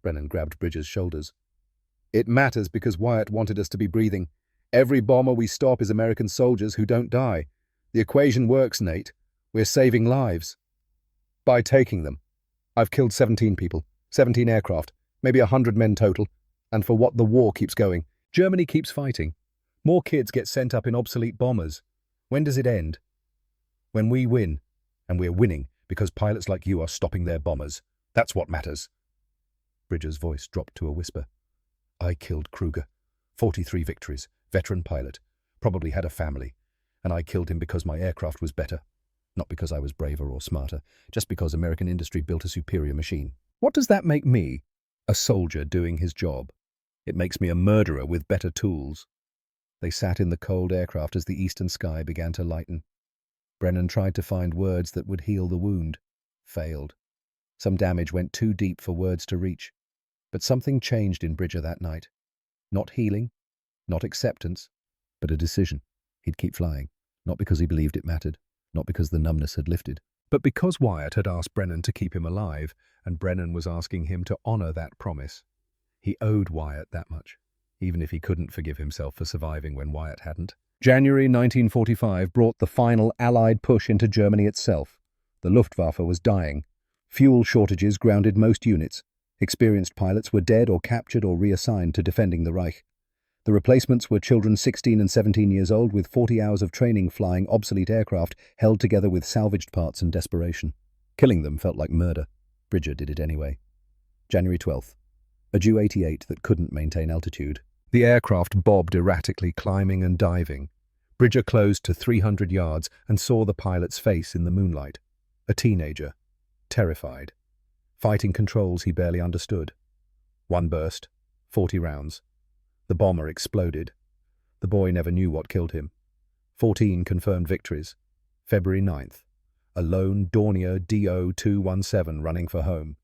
Brennan grabbed Bridger's shoulders. It matters because Wyatt wanted us to be breathing. Every bomber we stop is American soldiers who don't die. The equation works, Nate. We're saving lives. By taking them. I've killed 17 people, 17 aircraft, maybe 100 men total, and for what the war keeps going. Germany keeps fighting. More kids get sent up in obsolete bombers. When does it end? When we win. And we're winning because pilots like you are stopping their bombers. That's what matters. Bridger's voice dropped to a whisper. I killed Kruger. 43 victories, veteran pilot, probably had a family. And I killed him because my aircraft was better. Not because I was braver or smarter, just because American industry built a superior machine. What does that make me? A soldier doing his job. It makes me a murderer with better tools. They sat in the cold aircraft as the eastern sky began to lighten. Brennan tried to find words that would heal the wound. Failed. Some damage went too deep for words to reach. But something changed in Bridger that night. Not healing, not acceptance, but a decision. He'd keep flying, not because he believed it mattered, not because the numbness had lifted, but because Wyatt had asked Brennan to keep him alive, and Brennan was asking him to honor that promise. He owed Wyatt that much, even if he couldn't forgive himself for surviving when Wyatt hadn't. January 1945 brought the final Allied push into Germany itself. The Luftwaffe was dying. Fuel shortages grounded most units. Experienced pilots were dead or captured or reassigned to defending the Reich. The replacements were children 16 and 17 years old with 40 hours of training flying obsolete aircraft held together with salvaged parts and desperation. Killing them felt like murder. Bridger did it anyway. January 12th. A Ju-88 that couldn't maintain altitude. The aircraft bobbed erratically, climbing and diving. Bridger closed to 300 yards and saw the pilot's face in the moonlight. A teenager. Terrified. Fighting controls he barely understood. One burst. 40 rounds. The bomber exploded. The boy never knew what killed him. 14 confirmed victories. February 9th. A lone Dornier DO-217 running for home.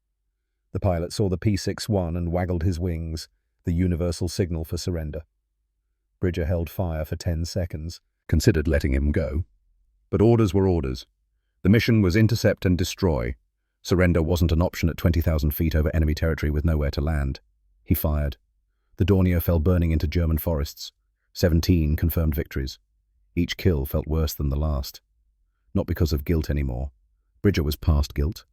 The pilot saw the P-61 and waggled his wings, the universal signal for surrender. Bridger held fire for 10 seconds, considered letting him go. But orders were orders. The mission was intercept and destroy. Surrender wasn't an option at 20,000 feet over enemy territory with nowhere to land. He fired. The Dornier fell burning into German forests. 17 confirmed victories. Each kill felt worse than the last. Not because of guilt anymore. Bridger was past guilt.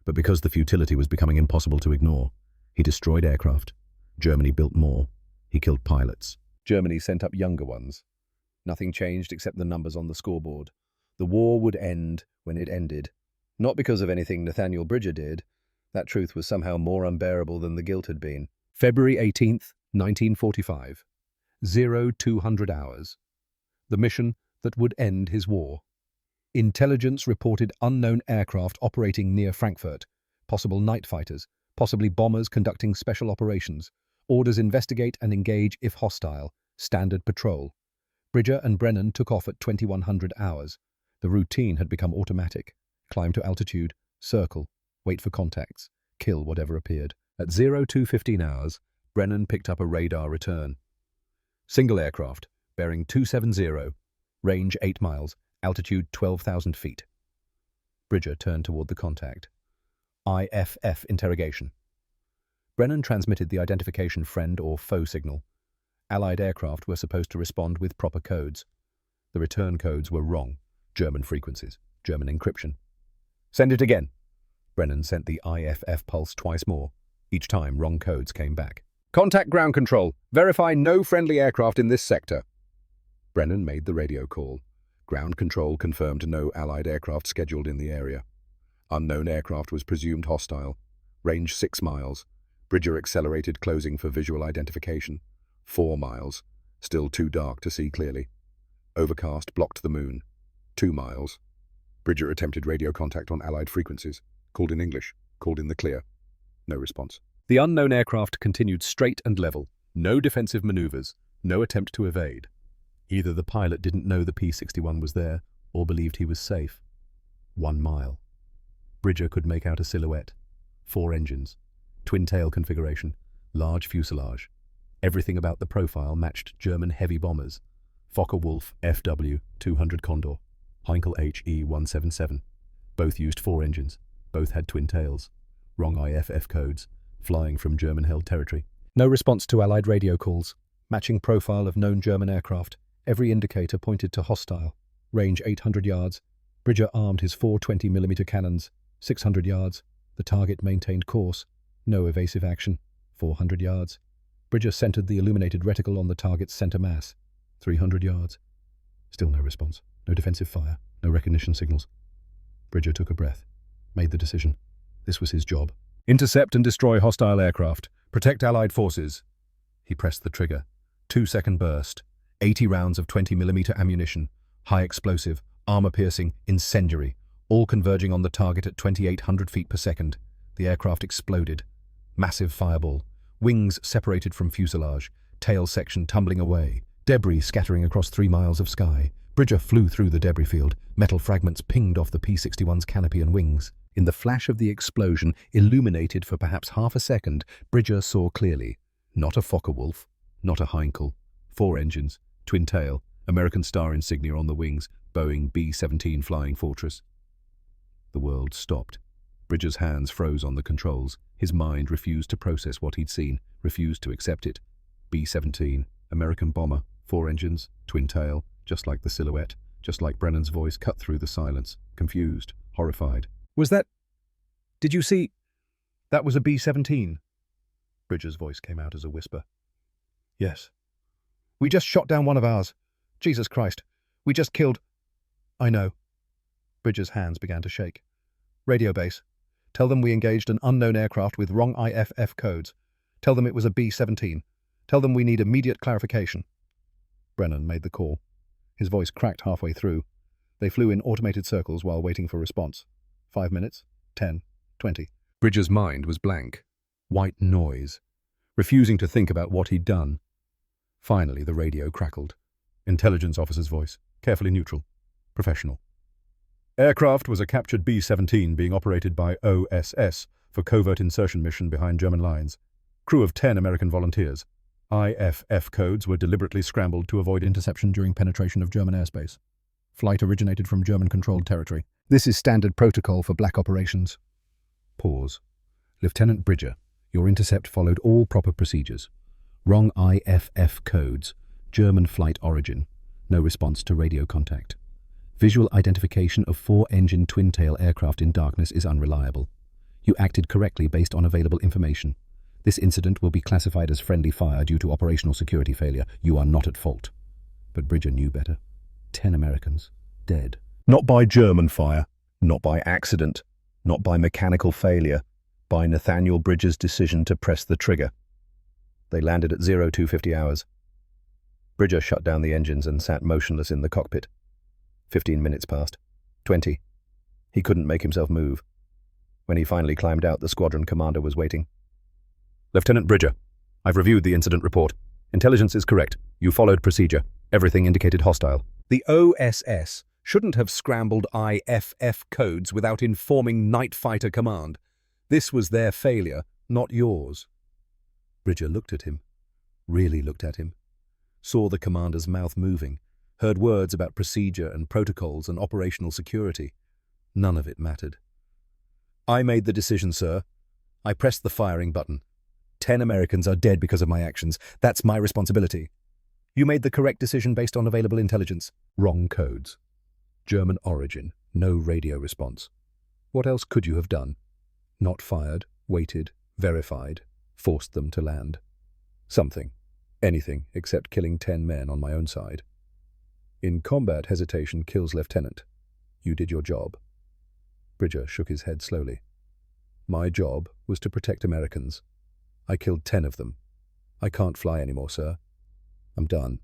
But because the futility was becoming impossible to ignore. He destroyed aircraft. Germany built more. He killed pilots. Germany sent up younger ones. Nothing changed except the numbers on the scoreboard. The war would end when it ended. Not because of anything Nathaniel Bridger did, That truth was somehow more unbearable than the guilt had been. February 18th, 1945. 0200 hours. The mission that would end his war. Intelligence reported unknown aircraft operating near Frankfurt, possible night fighters, possibly bombers conducting special operations. Orders: investigate and engage if hostile. Standard patrol. Bridger and Brennan took off at 2100 hours. The routine had become automatic. Climb to altitude, circle, wait for contacts, kill whatever appeared. At 0215 hours, Brennan picked up a radar return. Single aircraft, bearing 270, range 8 miles, altitude 12,000 feet. Bridger turned toward the contact. IFF interrogation. Brennan transmitted the identification friend or foe signal. Allied aircraft were supposed to respond with proper codes. The return codes were wrong. German frequencies, German encryption. Send it again. Brennan sent the IFF pulse twice more. Each time, wrong codes came back. Contact ground control. Verify no friendly aircraft in this sector. Brennan made the radio call. Ground control confirmed no Allied aircraft scheduled in the area. Unknown aircraft was presumed hostile. Range 6 miles. Bridger accelerated, closing for visual identification. 4 miles. Still too dark to see clearly. Overcast blocked the moon. 2 miles. Bridger attempted radio contact on Allied frequencies. Called in English. Called in the clear. No response. The unknown aircraft continued straight and level. No defensive maneuvers. No attempt to evade. Either the pilot didn't know the P-61 was there, or believed he was safe. 1 mile. Bridger could make out a silhouette. 4 engines. Twin-tail configuration. Large fuselage. Everything about the profile matched German heavy bombers. Focke-Wulf FW200 Condor. Heinkel HE-177. Both used 4 engines. Both had twin tails. Wrong IFF codes. Flying from German-held territory. No response to Allied radio calls. Matching profile of known German aircraft. Every indicator pointed to hostile. Range 800 yards. Bridger armed his 4 20mm cannons. 600 yards. The target maintained course. No evasive action. 400 yards. Bridger centered the illuminated reticle on the target's center mass. 300 yards. Still no response. No defensive fire. No recognition signals. Bridger took a breath. Made the decision. This was his job. Intercept and destroy hostile aircraft. Protect Allied forces. He pressed the trigger. 2-second burst. 80 rounds of 20mm ammunition. High explosive, armor-piercing, incendiary. All converging on the target at 2,800 feet per second. The aircraft exploded. Massive fireball. Wings separated from fuselage. Tail section tumbling away. Debris scattering across 3 miles of sky. Bridger flew through the debris field. Metal fragments pinged off the P-61's canopy and wings. In the flash of the explosion, illuminated for perhaps half a second, Bridger saw clearly. Not a Focke-Wulf, not a Heinkel. 4 engines, twin tail, American star insignia on the wings, Boeing B-17 Flying Fortress. The world stopped. Bridger's hands froze on the controls. His mind refused to process what he'd seen, refused to accept it. B-17, American bomber, 4 engines, twin tail, just like the silhouette, just like Brennan's voice cut through the silence, confused, horrified. Was that... Did you see... That was a B-17. Bridger's voice came out as a whisper. Yes. We just shot down one of ours. Jesus Christ. We just killed... I know. Bridger's hands began to shake. Radio base. Tell them we engaged an unknown aircraft with wrong IFF codes. Tell them it was a B-17. Tell them we need immediate clarification. Brennan made the call. His voice cracked halfway through. They flew in automated circles while waiting for response. 5 minutes, 10, 20. Bridger's mind was blank. White noise. Refusing to think about what he'd done. Finally, the radio crackled. Intelligence officer's voice, carefully neutral, professional. Aircraft was a captured B-17 being operated by OSS for covert insertion mission behind German lines. Crew of 10 American volunteers. IFF codes were deliberately scrambled to avoid interception during penetration of German airspace. Flight originated from German-controlled territory. This is standard protocol for black operations. Pause. Lieutenant Bridger, your intercept followed all proper procedures. Wrong IFF codes. German flight origin. No response to radio contact. Visual identification of 4-engine twin-tail aircraft in darkness is unreliable. You acted correctly based on available information. This incident will be classified as friendly fire due to operational security failure. You are not at fault. But Bridger knew better. 10 Americans. Dead. Not by German fire. Not by accident. Not by mechanical failure. by Nathaniel Bridges' decision to press the trigger. They landed at 0250 hours. Bridger shut down the engines and sat motionless in the cockpit. 15 minutes passed. 20. He couldn't make himself move. When he finally climbed out, the squadron commander was waiting. "Lieutenant Bridger, I've reviewed the incident report. Intelligence is correct. You followed procedure. Everything indicated hostile." The OSS shouldn't have scrambled IFF codes without informing Night Fighter Command. This was their failure, not yours. Bridger looked at him, really looked at him, saw the commander's mouth moving, heard words about procedure and protocols and operational security. None of it mattered. "I made the decision, sir. I pressed the firing button. 10 Americans are dead because of my actions. That's my responsibility. You made the correct decision based on available intelligence." Wrong codes. German origin. No radio response. What else could you have done? Not fired, waited, verified, forced them to land. Something. Anything except killing 10 men on my own side. In combat, hesitation kills lieutenant. You did your job. Bridger shook his head slowly. My job was to protect Americans. I killed 10 of them. I can't fly anymore, sir. I'm done.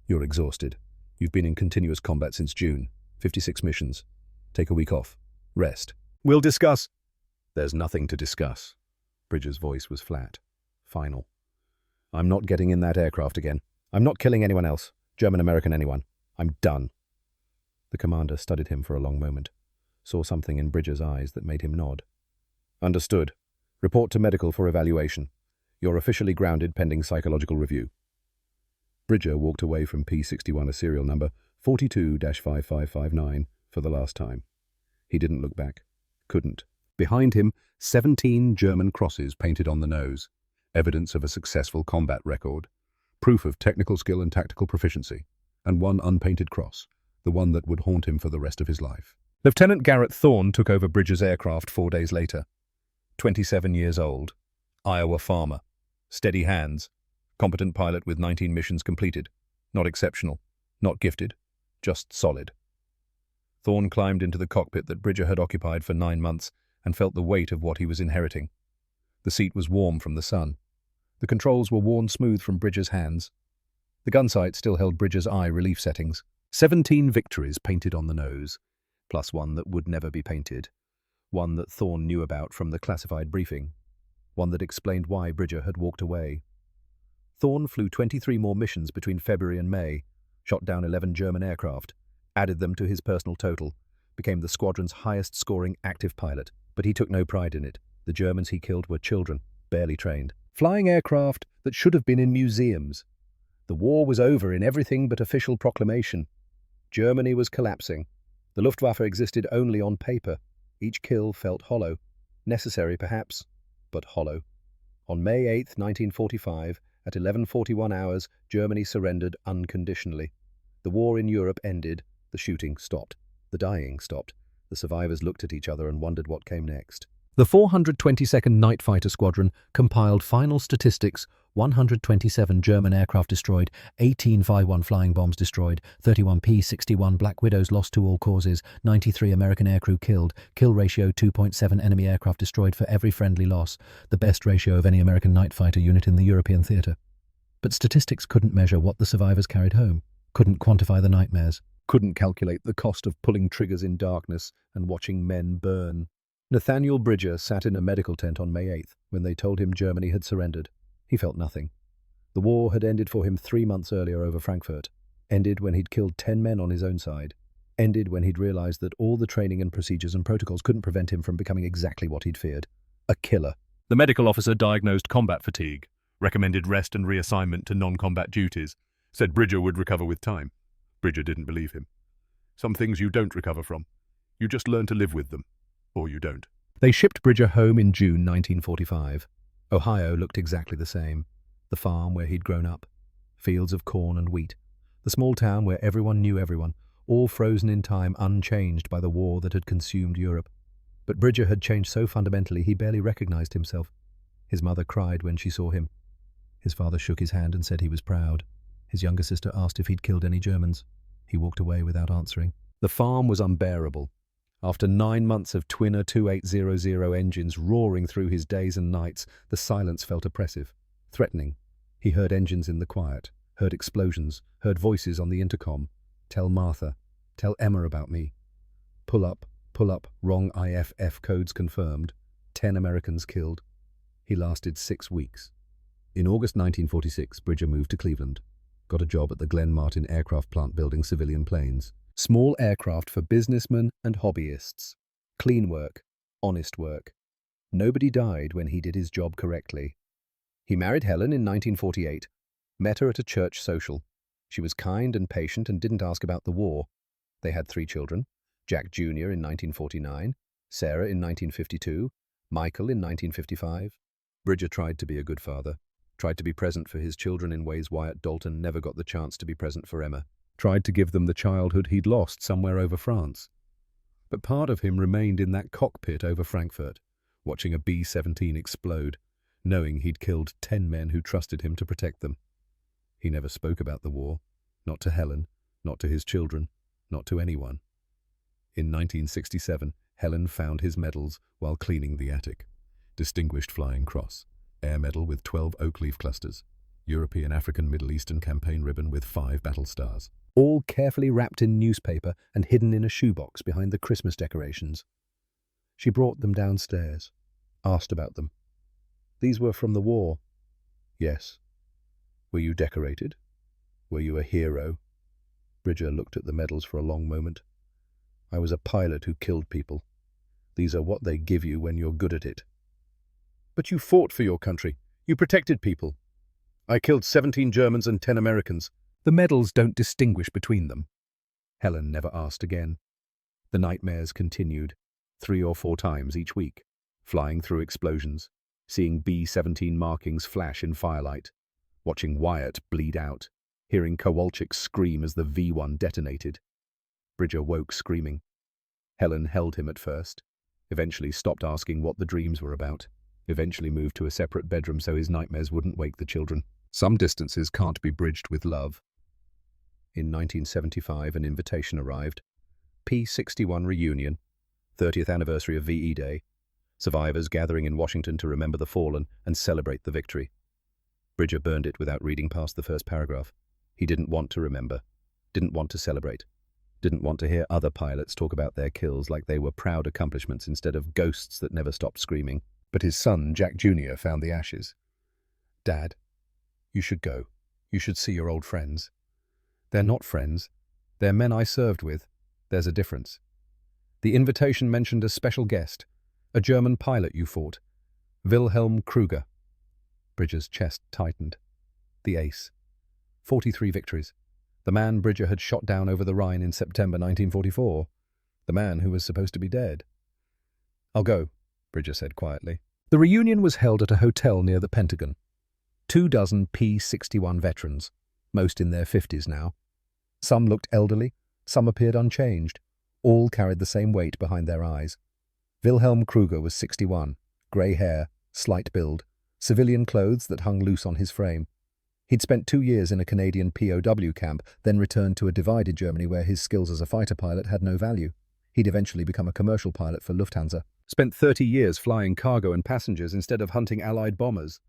You're exhausted. You've been in continuous combat since June. 56 missions. Take a week off. Rest. We'll discuss. There's nothing to discuss. Bridger's voice was flat, final. I'm not getting in that aircraft again. I'm not killing anyone else. German, American, anyone. I'm done. The commander studied him for a long moment, saw something in Bridger's eyes that made him nod. Understood. Report to medical for evaluation. You're officially grounded pending psychological review. Bridger walked away from P-61, a serial number 42-5559, for the last time. He didn't look back. Couldn't. Behind him, 17 German crosses painted on the nose, evidence of a successful combat record, proof of technical skill and tactical proficiency, and one unpainted cross, the one that would haunt him for the rest of his life. Lieutenant Garrett Thorne took over Bridger's aircraft 4 days later. 27 years old, Iowa farmer, steady hands, competent pilot with 19 missions completed, not exceptional, not gifted, just solid. Thorne climbed into the cockpit that Bridger had occupied for 9 months and felt the weight of what he was inheriting. The seat was warm from the sun. The controls were worn smooth from Bridger's hands. The gun sight still held Bridger's eye relief settings. 17 victories painted on the nose, plus one that would never be painted. One that Thorne knew about from the classified briefing. One that explained why Bridger had walked away. Thorne flew 23 more missions between February and May, shot down 11 German aircraft, added them to his personal total, became the squadron's highest-scoring active pilot. But he took no pride in it. The Germans he killed were children, barely trained. Flying aircraft that should have been in museums. The war was over in everything but official proclamation. Germany was collapsing. The Luftwaffe existed only on paper. Each kill felt hollow. Necessary, perhaps, but hollow. On May 8, 1945, at 11:41 hours, Germany surrendered unconditionally. The war in Europe ended. The shooting stopped. The dying stopped. The survivors looked at each other and wondered what came next. The 422nd Night Fighter Squadron compiled final statistics: 127 German aircraft destroyed, 18 Phi-1 flying bombs destroyed, 31 P-61 Black Widows lost to all causes, 93 American aircrew killed, kill ratio 2.7 enemy aircraft destroyed for every friendly loss, the best ratio of any American night fighter unit in the European theatre. But statistics couldn't measure what the survivors carried home, couldn't quantify the nightmares, couldn't calculate the cost of pulling triggers in darkness and watching men burn. Nathaniel Bridger sat in a medical tent on May 8th when they told him Germany had surrendered. He felt nothing. The war had ended for him 3 months earlier over Frankfurt, ended when he'd killed 10 men on his own side, ended when he'd realized that all the training and procedures and protocols couldn't prevent him from becoming exactly what he'd feared, a killer. The medical officer diagnosed combat fatigue, recommended rest and reassignment to non-combat duties, said Bridger would recover with time. Bridger didn't believe him. Some things you don't recover from. You just learn to live with them. Or you don't. They shipped Bridger home in June 1945. Ohio looked exactly the same. The farm where he'd grown up. Fields of corn and wheat. The small town where everyone knew everyone, all frozen in time, unchanged by the war that had consumed Europe. But Bridger had changed so fundamentally he barely recognized himself. His mother cried when she saw him. His father shook his hand and said he was proud. His younger sister asked if he'd killed any Germans. He walked away without answering. The farm was unbearable. After 9 months of Twinner 2800 engines roaring through his days and nights, the silence felt oppressive, threatening. He heard engines in the quiet, heard explosions, heard voices on the intercom. Tell Martha, tell Emma about me. Pull up, wrong IFF codes confirmed. 10 Americans killed. He lasted 6 weeks. In August 1946, Bridger moved to Cleveland. Got a job at the Glenn Martin aircraft plant building civilian planes. Small aircraft for businessmen and hobbyists. Clean work, honest work. Nobody died when he did his job correctly. He married Helen in 1948. Met her at a church social. She was kind and patient and didn't ask about the war. They had 3 children. Jack Jr. in 1949, Sarah in 1952, Michael in 1955. Bridger tried to be a good father, tried to be present for his children in ways Wyatt Dalton never got the chance to be present for Emma, tried to give them the childhood he'd lost somewhere over France. But part of him remained in that cockpit over Frankfurt, watching a B-17 explode, knowing he'd killed 10 men who trusted him to protect them. He never spoke about the war, not to Helen, not to his children, not to anyone. In 1967, Helen found his medals while cleaning the attic. Distinguished Flying Cross, Air Medal with 12 oak leaf clusters, European African Middle Eastern Campaign ribbon with 5 battle stars. All carefully wrapped in newspaper and hidden in a shoebox behind the Christmas decorations. She brought them downstairs, asked about them. These were from the war. Yes. Were you decorated? Were you a hero? Bridger looked at the medals for a long moment. I was a pilot who killed people. These are what they give you when you're good at it. But you fought for your country. You protected people. I killed 17 Germans and 10 Americans. The medals don't distinguish between them. Helen never asked again. The nightmares continued, 3 or 4 times each week, flying through explosions, seeing B-17 markings flash in firelight, watching Wyatt bleed out, hearing Kowalczyk scream as the V-1 detonated. Bridger woke screaming. Helen held him at first, eventually stopped asking what the dreams were about, eventually moved to a separate bedroom so his nightmares wouldn't wake the children. Some distances can't be bridged with love. In 1975, an invitation arrived. P-61 reunion, 30th anniversary of VE Day. Survivors gathering in Washington to remember the fallen and celebrate the victory. Bridger burned it without reading past the first paragraph. He didn't want to remember, didn't want to celebrate, didn't want to hear other pilots talk about their kills like they were proud accomplishments instead of ghosts that never stopped screaming. But his son, Jack Jr., found the ashes. Dad, you should go. You should see your old friends. They're not friends. They're men I served with. There's a difference. The invitation mentioned a special guest, a German pilot you fought, Wilhelm Kruger. Bridger's chest tightened. The ace. 43 victories. The man Bridger had shot down over the Rhine in September 1944. The man who was supposed to be dead. I'll go, Bridger said quietly. The reunion was held at a hotel near the Pentagon. 24 P-61 veterans, most in their 50s now. Some looked elderly, some appeared unchanged. All carried the same weight behind their eyes. Wilhelm Kruger was 61, grey hair, slight build, civilian clothes that hung loose on his frame. He'd spent 2 years in a Canadian POW camp, then returned to a divided Germany where his skills as a fighter pilot had no value. He'd eventually become a commercial pilot for Lufthansa. Spent 30 years flying cargo and passengers instead of hunting Allied bombers.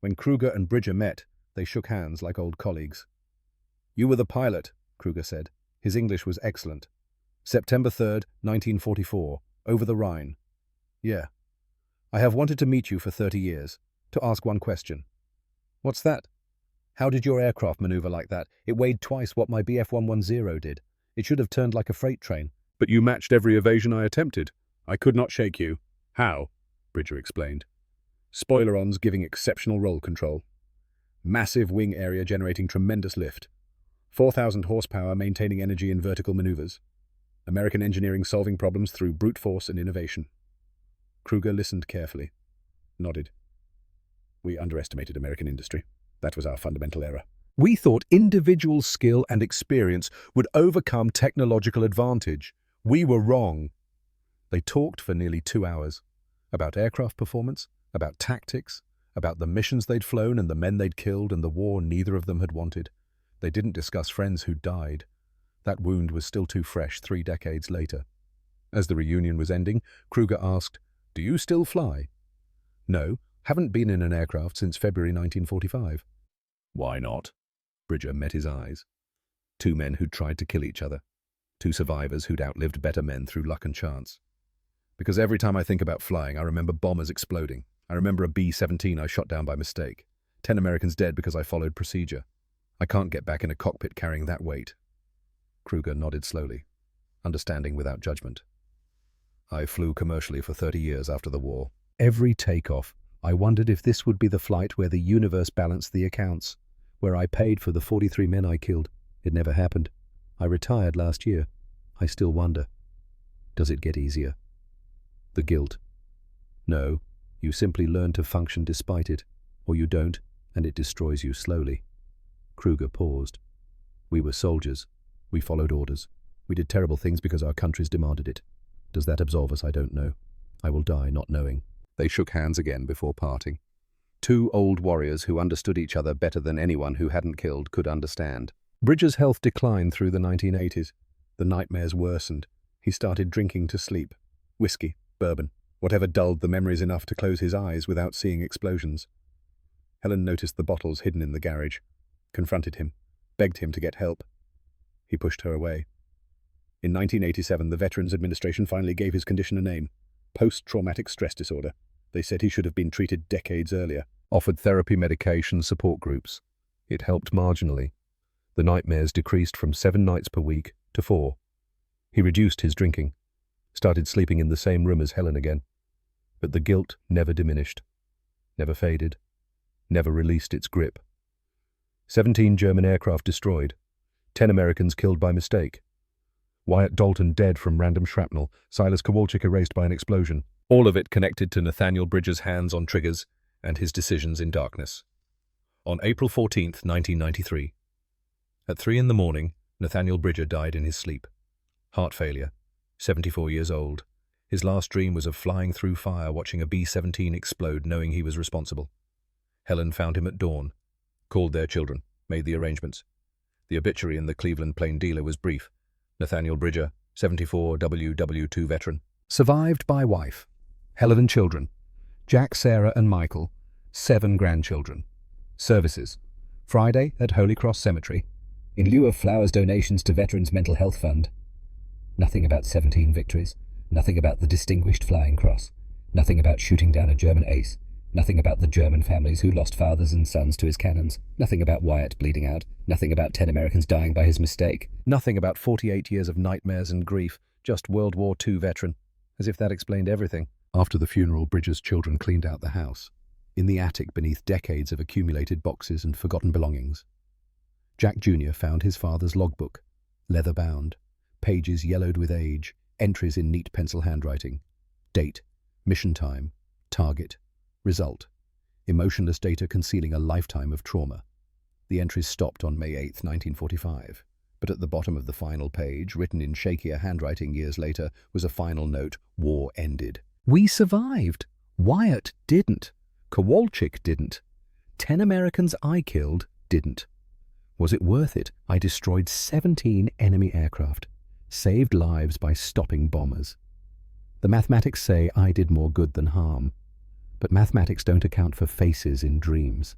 When Kruger and Bridger met, they shook hands like old colleagues. You were the pilot, Kruger said. His English was excellent. September 3rd, 1944, over the Rhine. Yeah. I have wanted to meet you for 30 years, to ask one question. What's that? How did your aircraft maneuver like that? It weighed twice what my Bf-110 did. It should have turned like a freight train. But you matched every evasion I attempted. I could not shake you. How? Bridger explained. Spoilerons giving exceptional roll control. Massive wing area generating tremendous lift. 4,000 horsepower maintaining energy in vertical maneuvers. American engineering solving problems through brute force and innovation. Kruger listened carefully. Nodded. We underestimated American industry. That was our fundamental error. We thought individual skill and experience would overcome technological advantage. We were wrong. They talked for nearly 2 hours. About aircraft performance, about tactics, about the missions they'd flown and the men they'd killed and the war neither of them had wanted. They didn't discuss friends who'd died. That wound was still too fresh 3 decades later. As the reunion was ending, Kruger asked, "Do you still fly?" "No, haven't been in an aircraft since February 1945. "Why not?" Bridger met his eyes. Two men who'd tried to kill each other. Two survivors who'd outlived better men through luck and chance. "Because every time I think about flying, I remember bombers exploding. I remember a B-17 I shot down by mistake. 10 Americans dead because I followed procedure. I can't get back in a cockpit carrying that weight." Kruger nodded slowly, understanding without judgment. "I flew commercially for 30 years after the war. Every takeoff, I wondered if this would be the flight where the universe balanced the accounts, where I paid for the 43 men I killed. It never happened. I retired last year. I still wonder. Does it get easier? The guilt. No, you simply learn to function despite it, or you don't, and it destroys you slowly." Kruger paused. "We were soldiers. We followed orders. We did terrible things because our countries demanded it. Does that absolve us? I don't know. I will die not knowing." They shook hands again before parting. Two old warriors who understood each other better than anyone who hadn't killed could understand. Bridger's health declined through the 1980s. The nightmares worsened. He started drinking to sleep. Whiskey, bourbon, whatever dulled the memories enough to close his eyes without seeing explosions. Helen noticed the bottles hidden in the garage, confronted him, begged him to get help. He pushed her away. In 1987, the Veterans Administration finally gave his condition a name: post-traumatic stress disorder. They said he should have been treated decades earlier. Offered therapy, medication, support groups. It helped marginally. The nightmares decreased from 7 nights per week to 4. He reduced his drinking, started sleeping in the same room as Helen again. But the guilt never diminished, never faded, never released its grip. 17 German aircraft destroyed, 10 Americans killed by mistake. Wyatt Dalton dead from random shrapnel, Silas Kowalczyk erased by an explosion. All of it connected to Nathaniel Bridger's hands on triggers and his decisions in darkness. On April 14, 1993, at 3 a.m, Nathaniel Bridger died in his sleep. Heart failure, 74 years old. His last dream was of flying through fire, watching a B-17 explode, knowing he was responsible. Helen found him at dawn, called their children, made the arrangements. The obituary in the Cleveland Plain Dealer was brief. Nathaniel Bridger, 74, WW2 veteran. Survived by wife, Helen and children, Jack, Sarah and Michael, 7 grandchildren. Services: Friday at Holy Cross Cemetery, in lieu of flowers, donations to Veterans Mental Health Fund. Nothing about 17 victories, nothing about the Distinguished Flying Cross, nothing about shooting down a German ace, nothing about the German families who lost fathers and sons to his cannons, nothing about Wyatt bleeding out, nothing about 10 Americans dying by his mistake, nothing about 48 years of nightmares and grief, just World War II veteran, as if that explained everything. After the funeral, Bridger's children cleaned out the house, in the attic beneath decades of accumulated boxes and forgotten belongings. Jack Jr. found his father's logbook, leather-bound, pages yellowed with age, entries in neat pencil handwriting. Date, mission time, target, result. Emotionless data concealing a lifetime of trauma. The entries stopped on May 8, 1945, but at the bottom of the final page, written in shakier handwriting years later, was a final note: war ended. "We survived. Wyatt didn't. Kowalczyk didn't. 10 Americans I killed didn't. Was it worth it? I destroyed 17 enemy aircraft, saved lives by stopping bombers. The mathematics say I did more good than harm, but mathematics don't account for faces in dreams,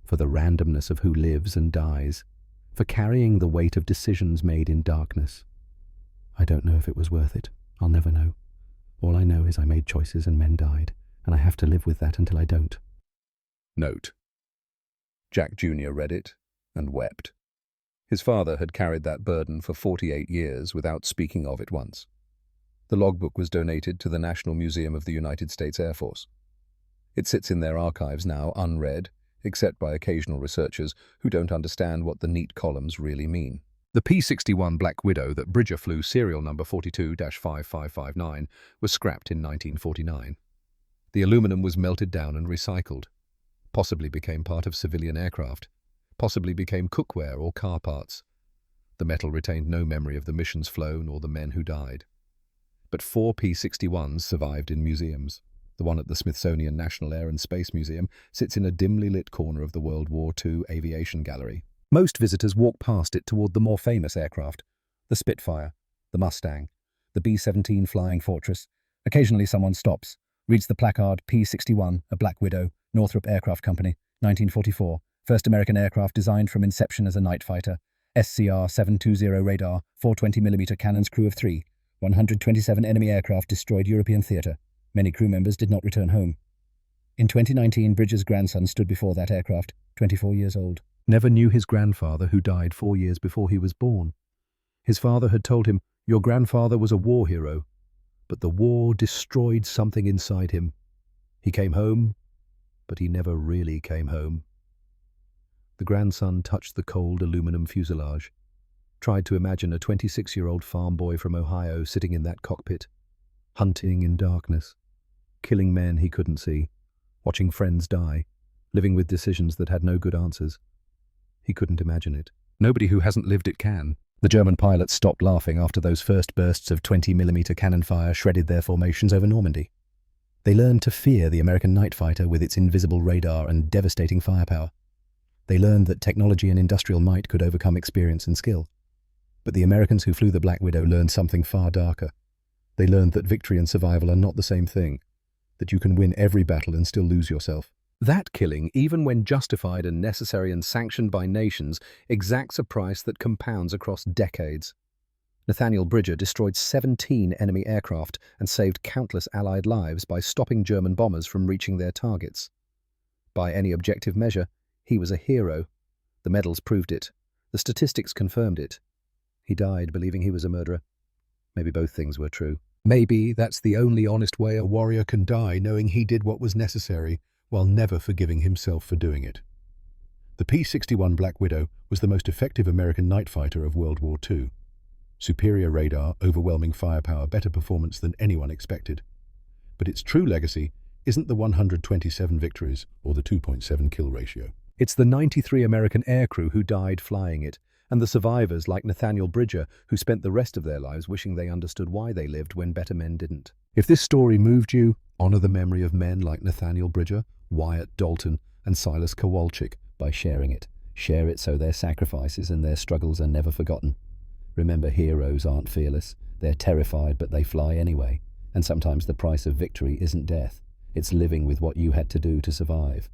for the randomness of who lives and dies, for carrying the weight of decisions made in darkness. I don't know if it was worth it. I'll never know. All I know is I made choices and men died, and I have to live with that until I don't." Note. Jack Jr. read it and wept. His father had carried that burden for 48 years without speaking of it once. The logbook was donated to the National Museum of the United States Air Force. It sits in their archives now, unread, except by occasional researchers who don't understand what the neat columns really mean. The P-61 Black Widow that Bridger flew, serial number 42-5559, was scrapped in 1949. The aluminum was melted down and recycled, possibly became part of civilian aircraft, possibly became cookware or car parts. The metal retained no memory of the missions flown or the men who died. But 4 P-61s survived in museums. The one at the Smithsonian National Air and Space Museum sits in a dimly lit corner of the World War II Aviation Gallery. Most visitors walk past it toward the more famous aircraft, the Spitfire, the Mustang, the B-17 Flying Fortress. Occasionally someone stops, reads the placard P-61, a Black Widow, Northrop Aircraft Company, 1944, first American aircraft designed from inception as a night fighter, SCR-720 radar, 420mm cannons, crew of 3, 127 enemy aircraft destroyed European theatre. Many crew members did not return home. In 2019, Bridger's grandson stood before that aircraft, 24 years old. Never knew his grandfather, who died 4 years before he was born. His father had told him, "Your grandfather was a war hero, but the war destroyed something inside him. He came home, but he never really came home." The grandson touched the cold aluminum fuselage, tried to imagine a 26-year-old farm boy from Ohio sitting in that cockpit, hunting in darkness, killing men he couldn't see, watching friends die, living with decisions that had no good answers. He couldn't imagine it. Nobody who hasn't lived it can. The German pilots stopped laughing after those first bursts of 20mm cannon fire shredded their formations over Normandy. They learned to fear the American night fighter with its invisible radar and devastating firepower. They learned that technology and industrial might could overcome experience and skill. But the Americans who flew the Black Widow learned something far darker. They learned that victory and survival are not the same thing, that you can win every battle and still lose yourself. That killing, even when justified and necessary and sanctioned by nations, exacts a price that compounds across decades. Nathaniel Bridger destroyed 17 enemy aircraft and saved countless Allied lives by stopping German bombers from reaching their targets. By any objective measure, he was a hero. The medals proved it. The statistics confirmed it. He died believing he was a murderer. Maybe both things were true. Maybe that's the only honest way a warrior can die, knowing he did what was necessary, while never forgiving himself for doing it. The P-61 Black Widow was the most effective American night fighter of World War II. Superior radar, overwhelming firepower, better performance than anyone expected. But its true legacy isn't the 127 victories or the 2.7 kill ratio. It's the 93 American aircrew who died flying it, and the survivors like Nathaniel Bridger who spent the rest of their lives wishing they understood why they lived when better men didn't. If this story moved you, honor the memory of men like Nathaniel Bridger, Wyatt Dalton, and Silas Kowalczyk by sharing it. Share it so their sacrifices and their struggles are never forgotten. Remember, heroes aren't fearless. They're terrified, but they fly anyway. And sometimes the price of victory isn't death. It's living with what you had to do to survive.